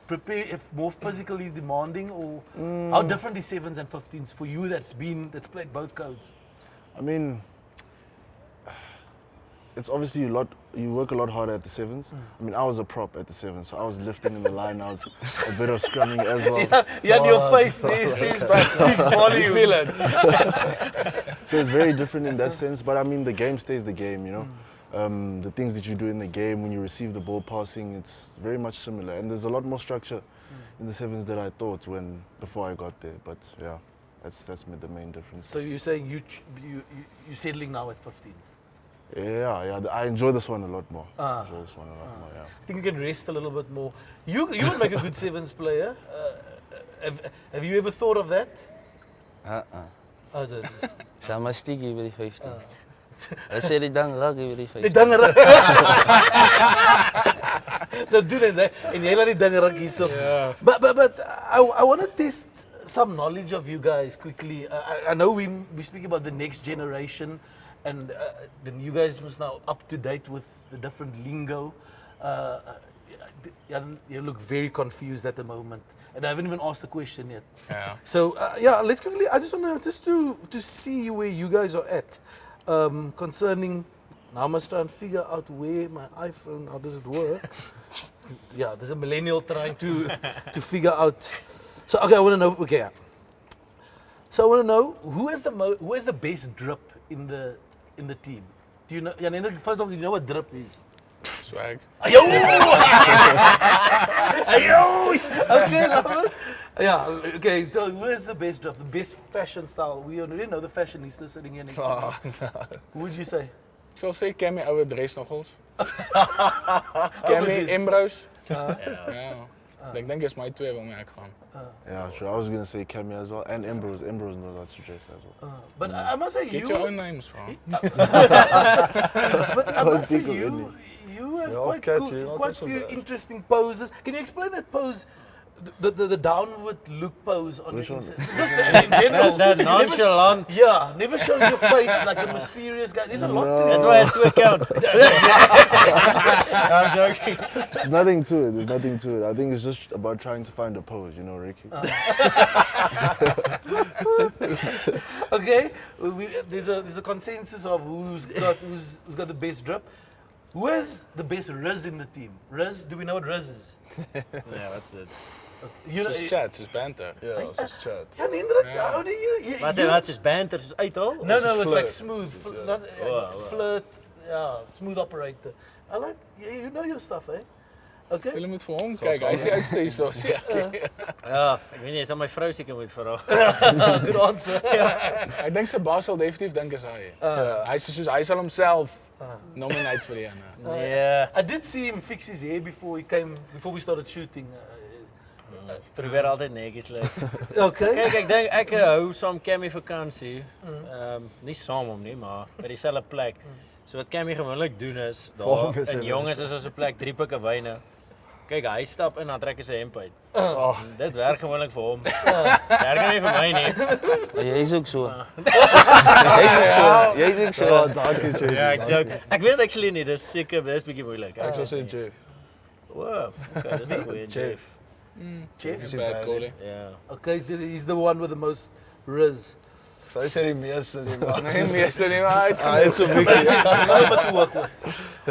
Prepare if more physically demanding, or how different is sevens and 15s for you? That's played both codes. I mean, it's obviously you work a lot harder at the sevens. I mean, I was a prop at the sevens, so I was lifting in the line. I was a bit of scrumming as well. Yeah, and your face there speaks volumes. You feel it. So it's very different in that sense. But I mean, the game stays the game, you know. The things that you do in the game when you receive the ball passing, it's very much similar. And there's a lot more structure in the sevens than I thought before I got there. But yeah, that's the main difference. So you're saying you're settling now at 15s? Yeah. I enjoy this one a lot more. Yeah. I think you can rest a little bit more. You would make a good sevens player. Have you ever thought of that? Oh, is it? Sama stigi by die 15. Hy sê die dang raak by die 15. Die dinge raak. Dat doen dit, en jy laat die dinge raak hierso. But I want to test some knowledge of you guys quickly. I know we speak about the next generation, and then you guys must now up to date with the different lingo. You look very confused at the moment, and I haven't even asked the question yet. Yeah. So let's quickly. I just want to see where you guys are at. Concerning, now I must try and figure out where my iPhone, how does it work? Yeah, there's a millennial trying to figure out. So okay, I want to know. Okay, yeah. So I want to know who has the best drip in the team. Do you know? Jan-Hendrik, first of all, do you know what drip is? Swag. Ayo! Ayo! Okay, love it. Yeah, okay, so where's the best drop, the best fashion style? We already know the fashionista sitting here next to me. Who would you say? Ik zal zeggen Cammy oude Dreesnoggels. Cammy, Ambrose. Ja. Ik denk is my twee waarmee ik ga. Yeah, sure. I was going to say Cammy as well, and Ambrose. Ambrose knows how to dress as well. But I must say Get you... your own names, bro. But I must say You have Yeah, quite catchy, cool, not quite so few bad. interesting poses. Can you explain that pose? The downward look pose on Which your one? Insta. Just in general. That you never- nonchalant. Yeah, never shows your face like a mysterious guy. There's a lot to That's why I has 2 accounts. I'm joking. There's nothing to it. There's nothing to it. I think it's just about trying to find a pose, you know, Ricky. Okay, there's a consensus of who's got the best drip. Who has the best Riz in the team? Riz, do we know what Riz is? Yeah, what's that? You know, Soos chat, soos banter. Yeah, it's just chat. Jan-Hendrik, how do you? Wat sê wat soos banter soos uithaal? No, just it's like flirt. smooth, Yeah. not Wow. flirt. Yeah, smooth operator. I like. You know your stuff, eh? Okay. Julle moet vir hom kyk, hy is die oudste hierso, sê ek. Ja, ek weet nie, is aan my vrou seker moet vra. Good answer. Ek dink Sebastian sal definitief dink as hy. Hy is soos hy sal homself nominate vir die ene. Nee, I did see him fix his hair before we started shooting. probeer altyd netjies lyk. Okay. Kyk, ek dink ek hou saam Cammy vakansie. Nie saam hom nie, maar by dieselfde plek. So wat Cammy gewoonlik doen is, Volg daar is in hy jonges is ons 'n plek 3 pikke wyne. Kyk, hy stap in, dan trek hy sy hemp uit. Oh, Dit werk gewoonlik vir hom. Werk nie vir my nie. Maar jy is ook so. Jy is ook so. ja, dankie Cheswill. Ja, ek joke. Ek weet actually nie, dis seker dis bietjie moeilik. Ek sal sê Jeff. Wow, okay, dis 'n goeie Jeff. Jeff. Dis bad calling. Ja. Okay, he's the one with the most Riz. So hy sê die meeste nie, maar Nee, meeste nie maar uit. hy het so 'n bietjie. No, but to work with.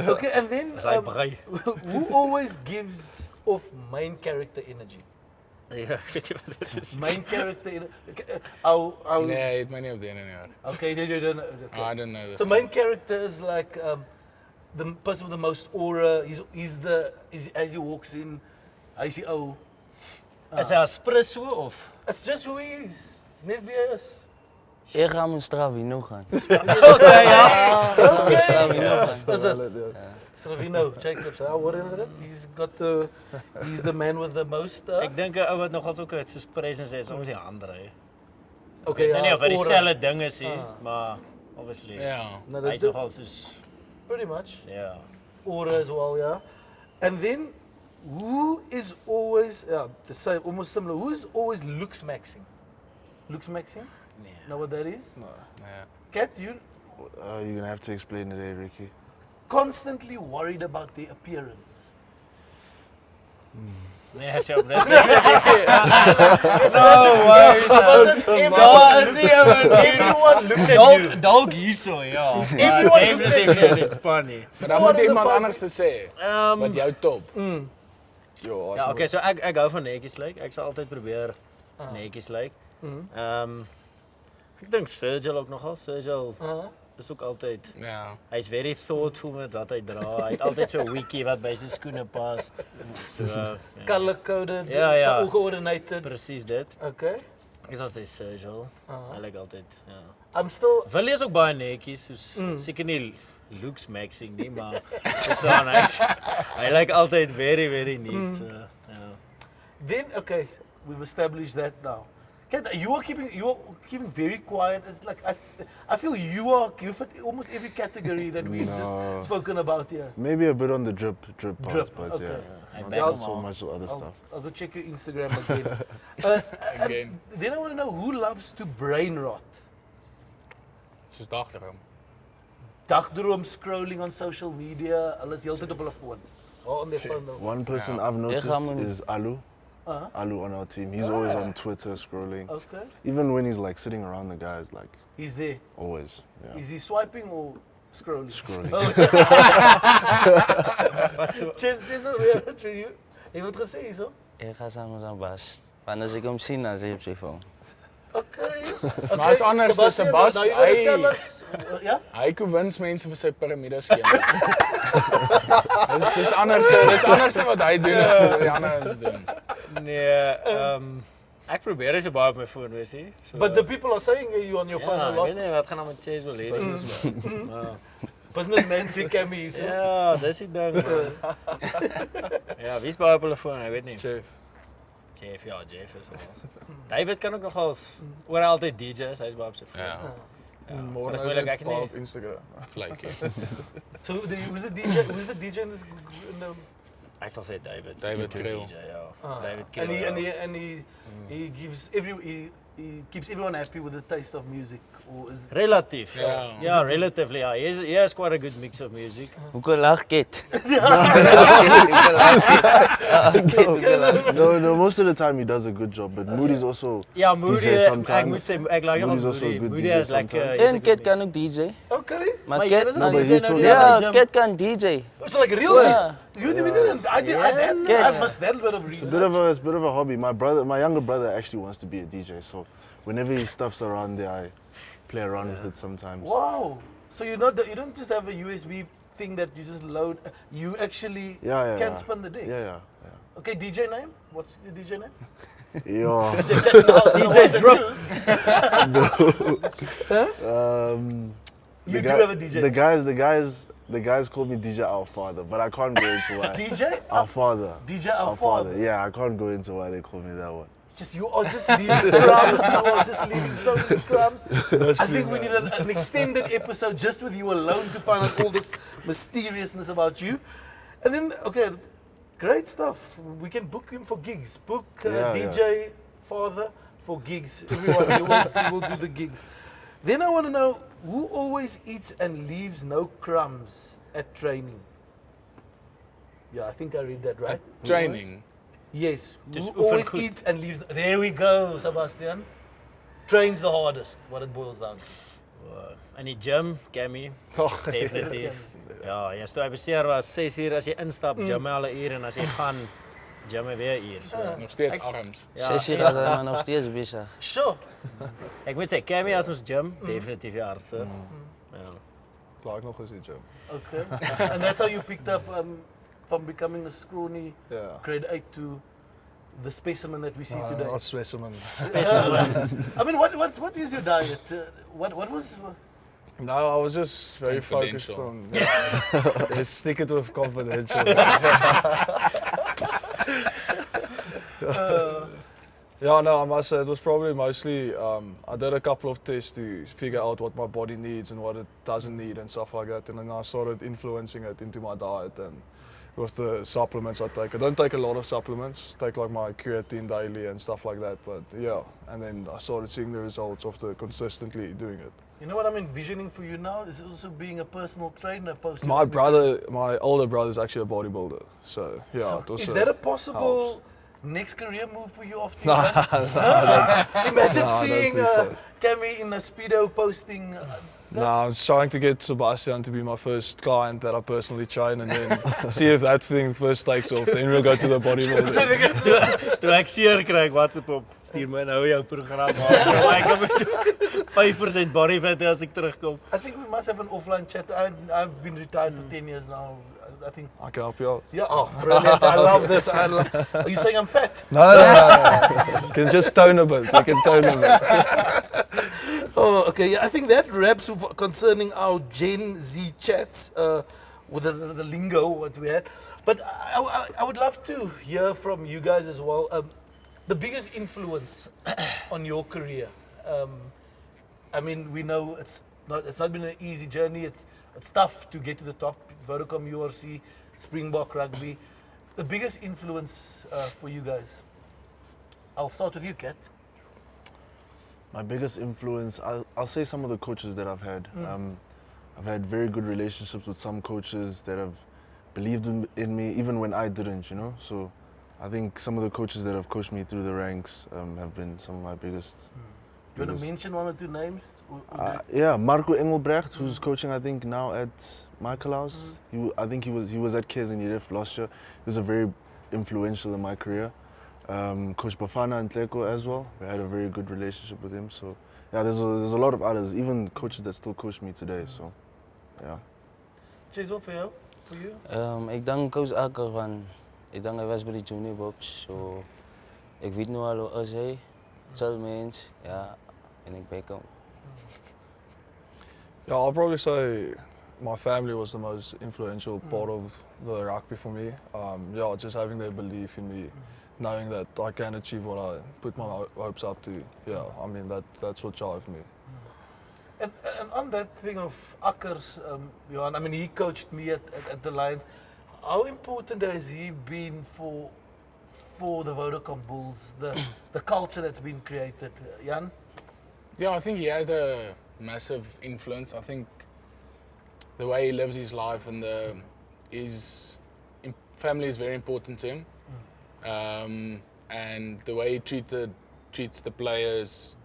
Okay, and then Sy brei. who always gives off main character energy? Ja, ek weet nie wat dit is. Main character energy. Nee, hy het my nie op die ene nie. Hoor. Okay, you don't know. Okay. I don't know this. So main character is like the person with the most aura. As he walks in, I see Is hy 'n sprits so of? it's just who he is. It's net wie hy is. Ek gaan mijn Stravino gaan. Okay, ja. Mijn Stravino gaan. Is it? Ja. Stravino, Jacobs, what is it? He's the man with the most. Ek dink 'n ou wat nogals ook so presence het, is ons die ander. Okay, Nee, nee, of hy aura. dieselfde ding is nie, maar obviously. Ja. No, Hy that's is the, nogal soos pretty much. ja. Aura as well, yeah. And then, who is always, to say almost similar, who is always looks maxing? Looks maxing? Nee. Know what that is? Nee. Kat, you You're gonna have to explain it, eh, Ricky. constantly worried about their appearance. Nee, as jy op net. No worries. Everyone looked at you. Dalk hierso, ja. Everyone looked at Definitely in die span nie. Maar dan What moet are the iemand fuck- anders te sê wat jou top. Jo, Ja, okay, so ek hou van netjies lyk. Ek sal altyd probeer netjies lyk. Ek dink Sergio ook nogal. Sergio is ook altyd. Ja. Hy's very thoughtful met wat hy dra. Hy het altyd so 'n wiekie wat by sy skoene pas. So ja. Color coded, Ja. coordinated. Presies dit. Okay. Ek sal sê Sergio. Hy lyk altyd, ja. I'm still. Willie is ook baie netjies, soos seker nie looks maxing nie, maar verstaan hy lyk altyd very very neat. So, ja. Then okay, we've established that now. Kat, you are keeping very quiet. It's like I feel you fit almost every category that we've No. just spoken about here. Maybe a bit on the drip part, Drip, but okay. yeah, I not, back not him so all. much other stuff. I'll go check your Instagram again. Again. Then I want to know who loves to brain rot. Soos dagdroom. Dagdroom scrolling on social media. Hulle is heeltyd op hulle foon. On their phone though. One person I've noticed Gammon. is Alu. Alu on our team. He's always on Twitter scrolling. Okay. Even when he's like sitting around the guys, like He's there. always. Yeah. Is he swiping or scrolling? Scrolling. Wat so Jason, weer to you. Jy moet gesê hierso. Ek ga saam met aan Bas. Want as ek hom sien, dan sê hy op sy phone. Okay. Maar is anders, Sebas, nou, jy wil hy- tell us, ja? Hy konwins mense vir sy piramide skema. Dis anders wat hy doen as wat die ander ons doen. nee, ek probeer so baie op my foon, weet jy. So, But the people are saying you on your phone ja, a ek lot. weet nie wat gaan aan met Cheswill hier. Maar Businessman sê Cammy hierso. ja, dis die ding. man. Ja, wie's baie op hulle foon, ek weet nie. Chef. Jeff, ja, Jeff is wel. David kan ook nogal oor altyd DJ's, hy's baie op sy foon. Ja. More Dis than moeilik, ek that, nie. op Instagram. Flaky. So who's the DJ? Who's the DJ in this? In the, Ek sal sê David. David Super Kriel. DJ, ja. Ah. David and he, Kriel. and he and he gives he keeps everyone happy with the taste of music, or is Relatief. Ja. Yeah, relatively. Yeah, he has quite a good mix of music. Hoekom lag Ket? No, most of the time he does a good job, but Moody's also Ja, Moody, DJ ek sometimes. moet sê ek like Moody's nog also a Moody. good Moody DJ has like sometimes. he's a En good Ket mix. kan ook DJ. okay? Maar Maar jy Ket, was No, nog but DJ he's nou so- die ja, jam. Ket kan DJ. It's like really. Yeah. You didn't. I Ket. must that bit of It's research. a bit of a hobby. My younger brother actually wants to be a DJ, so whenever he stuffs around there, I play around with it sometimes. Wow. So you don't just have a USB thing that you just load. You actually Yeah. can spin the decks. Yeah. Okay, DJ name? What's your DJ name? Yeah. DJ Drop. You do have a DJ. The guys call me DJ Our Father, but I can't go into why. DJ? Our Father. DJ Our Father. Yeah, I can't go into why they call me that one. Just you are just leaving crumbs. You are just leaving so many crumbs. I think we need an extended episode just with you alone to find out all this mysteriousness about you. And then, okay, great stuff. We can book him for gigs. Book DJ Father for gigs. Everyone, you will do the gigs. Then I want to know who always eats and leaves no crumbs at training. Yeah, I think I read that right. Training. Yes, Just who always oefen goed. eats and leaves. There we go, Sebastian. Trains the hardest, what it boils down to. In die gym, Cammy, Oh, definitief. Ja, jy sê beseer was 6 uur as jy instap, gym al 'n uur en as jy gaan gym weer 'n uur. So, Nog steeds arms. ja, 6 uur is hy maar nog steeds besig. Sure. ek moet sê Cammy as ons gym, definitief die hardste. Ja. Like nog eens die gym. Okay. And that's how you picked up from becoming a scrawny Yeah. grade 8 to the specimen that we see today. Not specimen. I mean, what is your diet? What was? No, I was just very focused Confidential. on. Let's stick it with confidential. Yeah, no, I must say it was probably mostly. I did a couple of tests to figure out what my body needs and what it doesn't need and stuff like that, and then I started influencing it into my diet and with the supplements I take. I don't take a lot of supplements. Take like my creatine daily and stuff like that. But yeah, and then I started seeing the results of the consistently doing it. You know what I'm envisioning for you now is also being a personal trainer. Post. My brother, my older brother is actually a bodybuilder. So yeah, So it also is that a possible helps. next career move for you after you Imagine No, I don't seeing think so. Cammy in a Speedo posting. No, I'm trying to get Sebastian to be my first client that I personally train and then see if that thing first takes off. Then we'll go to the bodybuilding. Toe ek seer kry, ek WhatsApp op, stuur my nou jou program aan. So ek het 5% body fat as ek terugkom. I think we must have an offline chat. I've been retired for 10 years now. I think. I can help you out. Yeah, oh, brilliant. I love this. Are you saying I'm fat? No. You can just tone a bit. You can tone a bit. Oh, okay. Yeah, I think that wraps concerning our Gen Z chats with the lingo what we had. But I would love to hear from you guys as well. The biggest influence on your career. I mean, we know it's not been an easy journey. It's tough to get to the top. Vodacom URZ, Springbok Rugby. The biggest influence for you guys. I'll start with you, Kat. My biggest influence, I'll say some of the coaches that I've had. I've had very good relationships with some coaches that have believed in me even when I didn't, you know. So I think some of the coaches that have coached me through the ranks have been some of my biggest. Do you want to mention one or two names? Yeah, Marco Engelbrecht, who's coaching I think now at Michaelhouse. I think he was at Kes and he left last year. He was a very influential in my career. Coach Bafana and Klerk as well. We had a very good relationship with him. So yeah, there's a lot of others, even coaches that still coach me today. So yeah. Cheswill, for you? Ek dink Coach Ackers van ek dink hy was by die junior box. So ek weet nou al hoe is hy. Chill mens, ja, en ek back hom. Yeah, I'll probably say my family was the most influential part of the rugby for me. Yeah, just having their belief in me, knowing that I can achieve what I put my hopes up to. Yeah, I mean that's what drove me. And on that thing of Ackers, Johan, I mean, he coached me at the Lions. How important has he been for the Vodacom Bulls, the culture that's been created? Jan? Yeah, I think he has a massive influence. I think the way he lives his life and his family is very important to him. And the way he treats the players,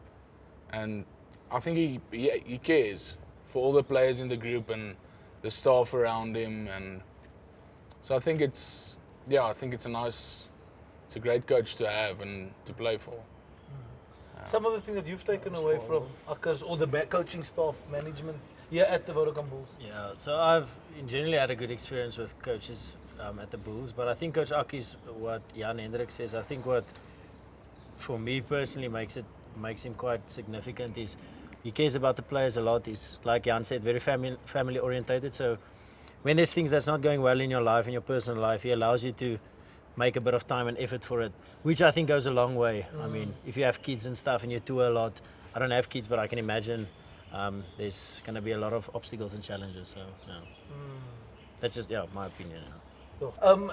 and I think he cares for all the players in the group and the staff around him, and so I think it's a great coach to have and to play for. Some of the things that you've taken away from Ackers or the coaching staff, management here at the Vodacom Bulls? Yeah, so I've generally had a good experience with coaches at the Bulls, but I think Coach Akki's, what Jan-Hendrik says, I think what for me personally makes him quite significant is he cares about the players a lot. He's, like Jan said, very family orientated. So when there's things that's not going well in your life, in your personal life, he allows you to make a bit of time and effort for it, which I think goes a long way. I mean, if you have kids and stuff and you tour a lot, I don't have kids, but I can imagine there's going to be a lot of obstacles and challenges. So that's just my opinion. And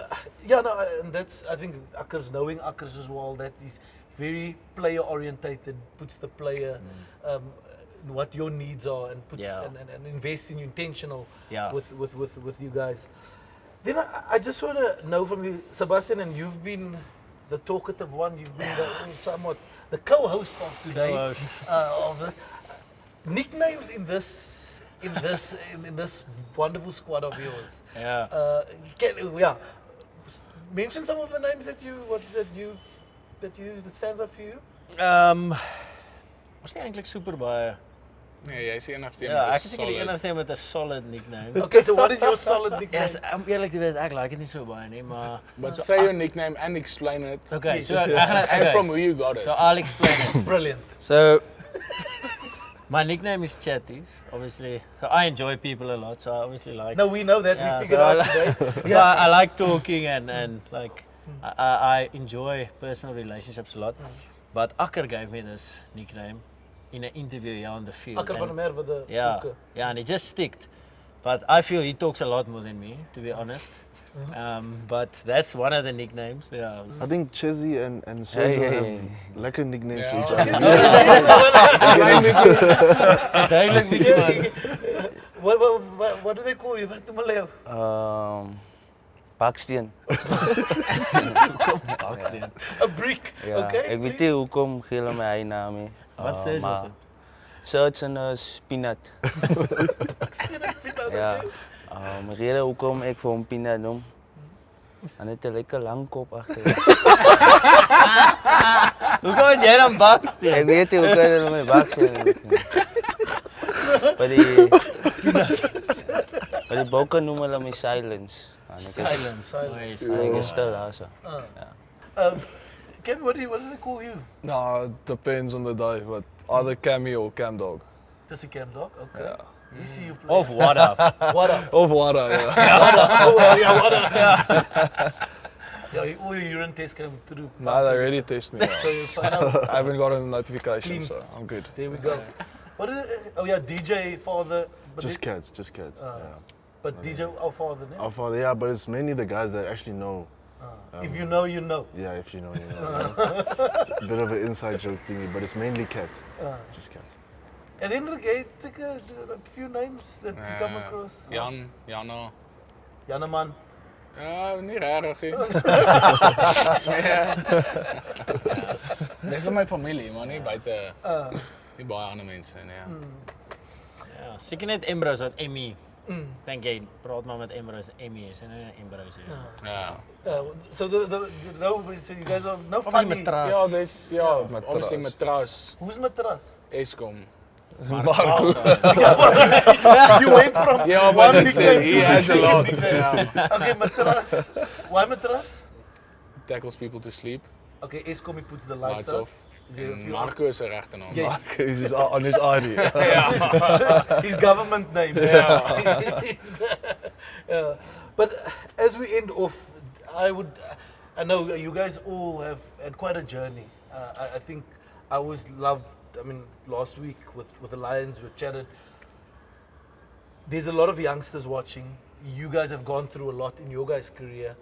that's, I think, Ackers, knowing Ackers as well, that he's very player orientated, puts the player what your needs are and puts and invests in you, intentional with you guys. Then I just want to know from you, Sebastian, and you've been the talkative one, you've been somewhat the co-host of today of this. Nicknames in this wonderful squad of yours. Mention some of the names that stands out for you. Was nie eintlik super baie. Nee, jy is die enigste een Ja, met ek is seker die enigste een met 'n solid nickname. Okay, so what is your solid nickname? Yes, eerlik te wees, ek like dit nie so baie nie, maar But say your nickname and explain it. okay, so And from who you got it. So I'll explain it. Brilliant. So my nickname is Chatties, obviously. So I enjoy people a lot, so I obviously like. No, we know that. Yeah, We figured so out today. So I like talking and like I enjoy personal relationships a lot. But Acker gave me this nickname in an interview here on the field. Acker van der Merwe, the yeah, and it just sticked. But I feel he talks a lot more than me, to be honest. But that's one of the nicknames. Yeah. I think Cheswill and Schroeder have lekker nicknames for each Yeah. other. Duidelijk bietjie, man. What do they call you? Wat noem hulle jou? Baksteen. A brick. Ja, Okay. ek weet nie hoekom gee hulle my hy naam nie. Wat sê jy so? Search en Peanut. Ja. Rede hoekom ek vir hom Peanut noem. En het 'n lekker lang kop agter. Hoekom is jy dan Baksteen? Ek weet nie hoekom hulle my Baksteen noem. Maar die bokke noem hulle my Silence. Silence. Ek is stil daar so. Kevin, what do they call you? Nah, it depends on the day, but either Cammy or Cam Dog. Just a cam dog? Okay. Yeah. We see you play. Of what up? What up? Of Wada, yeah. What up? Yeah, all your urine tests come through. Nah, they already test me. So you find out. I haven't gotten a notification, Clean. so I'm good. There we go. What is it? Oh yeah, DJ father. But Just cats. Yeah. But DJ our father, ne? Our father, yeah, but it's mainly the guys that actually know. If you know, you know. Yeah, if you know, you know. It's a bit of an inside joke thingy, but it's mainly cat. Just cat. And Hendrik, hey, take a few names that you come across. Jan, Jana. Janneman. Ja, nie regtig nie. Dis my familie, maar nie buite nie baie ander mense nie. Ja, seker net Embrose wat Emmy. Dink jy praat maar met Embrose, Emmy is en Embrose. Ja. So so you guys are no Of die funny. matras. Ja, dis Matras. obviously matras, Who's matras? Eskom. Marco. You went from Ja, one but nickname he to the has a second lot. nickname. Ja. Okay, matras. Why matras? Tackles people to sleep, Okay, Eskom, he puts the lights lights off. Is there a En few Marco is 'n regte naam. Yes. He's just on his ID. His government name. But as we end off, I know you guys all have had quite a journey. I think I always love I mean, last week with the Lions, we chatted. There's a lot of youngsters watching. You guys have gone through a lot in your guys' career.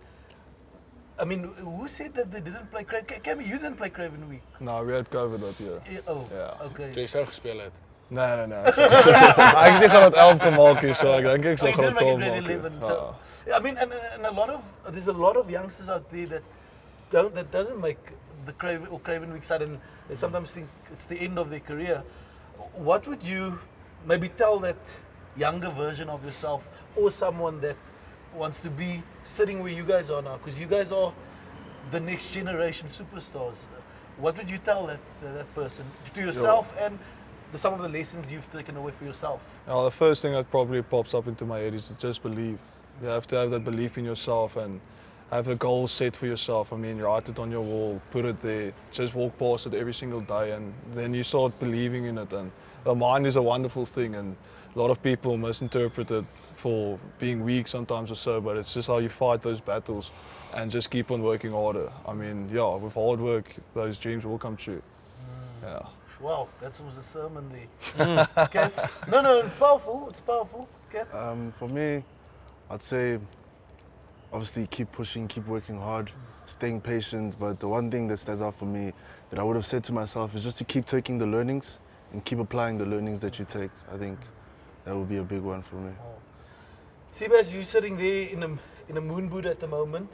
I mean, who said that they didn't play Craven? Cammy, you didn't play Craven Week. No, we had COVID that year. Oh, Ja. okay. Toe jy sou gespeel het. Nee. Maar ek het nie graad 11 gemaak nie, so ek dink ek Oh, sal you graad didn't make 12 it grade maak. 11. So, I mean, and there's a lot of youngsters out there that doesn't make the Craven Week side, and they sometimes think it's the end of their career. What would you maybe tell that younger version of yourself, or someone that wants to be sitting where you guys are now, because you guys are the next generation superstars? What would you tell that person, to yourself, and some of the lessons you've taken away for yourself? The first thing that probably pops up into my head is to just believe. You have to have that belief in yourself and have a goal set for yourself. I mean, write it on your wall, put it there, just walk past it every single day, and then you start believing in it. And the mind is a wonderful thing, and a lot of people misinterpret it for being weak sometimes or so, but it's just how you fight those battles and just keep on working harder. I mean, yeah, with hard work, those dreams will come true. Yeah. Wow, that was a sermon there. Kat? No, it's powerful. It's powerful. Kat? For me, I'd say obviously keep pushing, keep working hard, staying patient. But the one thing that stands out for me that I would have said to myself is just to keep taking the learnings and keep applying the learnings that you take. I think that would be a big one for me. Seabass, you're sitting there in a moon boot at the moment.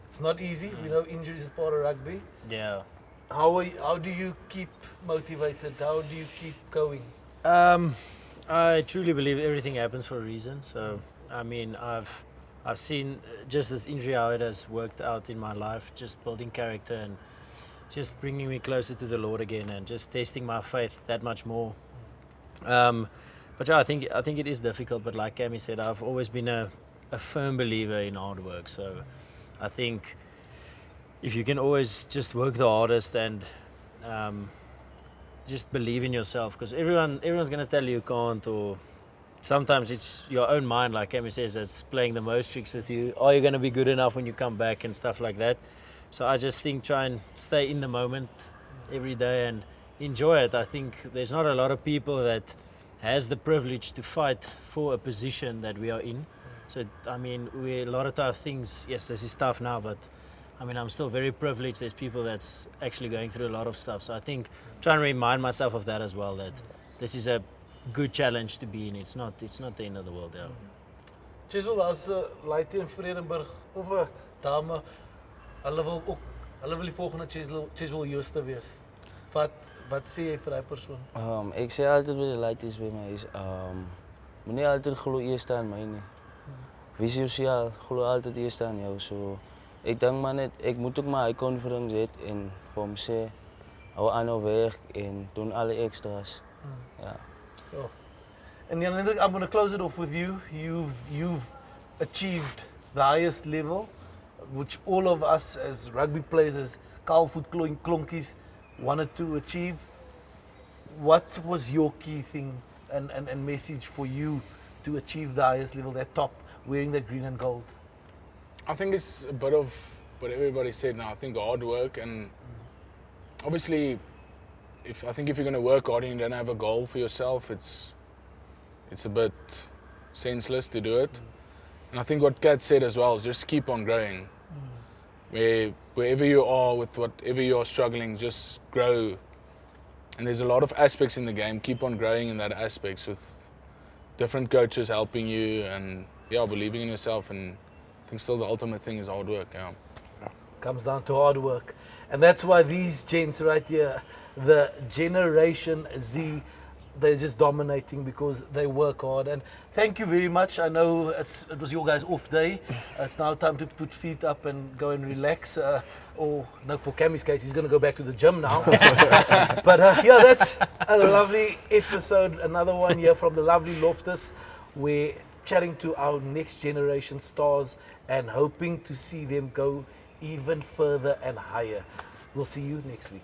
It's not easy. We know injuries is part of rugby. Yeah. How do you keep motivated? How do you keep going? I truly believe everything happens for a reason. So, I mean, I've seen just this injury how it has worked out in my life, just building character and just bringing me closer to the Lord again, and just testing my faith that much more. But yeah, I think it is difficult. But like Cammy said, I've always been a firm believer in hard work. So, I think if you can always just work the hardest and just believe in yourself, because everyone's going to tell you can't, or sometimes it's your own mind, like Cammy says, that's playing the most tricks with you. Are you going to be good enough when you come back and stuff like that? So I just think try and stay in the moment every day and enjoy it. I think there's not a lot of people that has the privilege to fight for a position that we are in. So, I mean, a lot of tough things, yes, this is tough now, but I mean, I'm still very privileged. There's people that's actually going through a lot of stuff. So I think try and remind myself of that as well, that this is a good challenge to be in. It's not the end of the world, yeah. Cheswill, as Leite in Vredenburg of 'n dame, hulle wil die volgende Cheswill Jooste wees. Wat sê jy vir daai persoon? Ek sê altyd by die laities by my is moenie altyd glo eers aan my nie. Wie sosiaal glo altyd eers aan jou. So ek dink maar net ek moet ook maar hy confidence hê en vir hom sê hou aan op weg en doen alle extras. Ja. Oh. And Jan-Hendrik, I'm going to close it off with you. You've achieved the highest level, which all of us as rugby players, as kaalvoet klonkies, wanted to achieve. What was your key thing and message for you to achieve the highest level, that top, wearing that green and gold? I think it's a bit of what everybody said now. I think hard work, and obviously if you're going to work hard and you don't have a goal for yourself, it's a bit senseless to do it. And I think what Kat said as well is just keep on growing. Wherever you are with whatever you are struggling, just grow. And there's a lot of aspects in the game. Keep on growing in that aspects with different coaches helping you, and believing in yourself. And I think still the ultimate thing is hard work. Yeah. Comes down to hard work. And that's why these gents right here, the Generation Z, they're just dominating because they work hard. And thank you very much. I know it was your guys' off day. It's now time to put feet up and go and relax. Or no, for Cammy's case, he's going to go back to the gym now. But that's a lovely episode. Another one here from the lovely Loftus. We're chatting to our next generation stars and hoping to see them go even further and higher. We'll see you next week.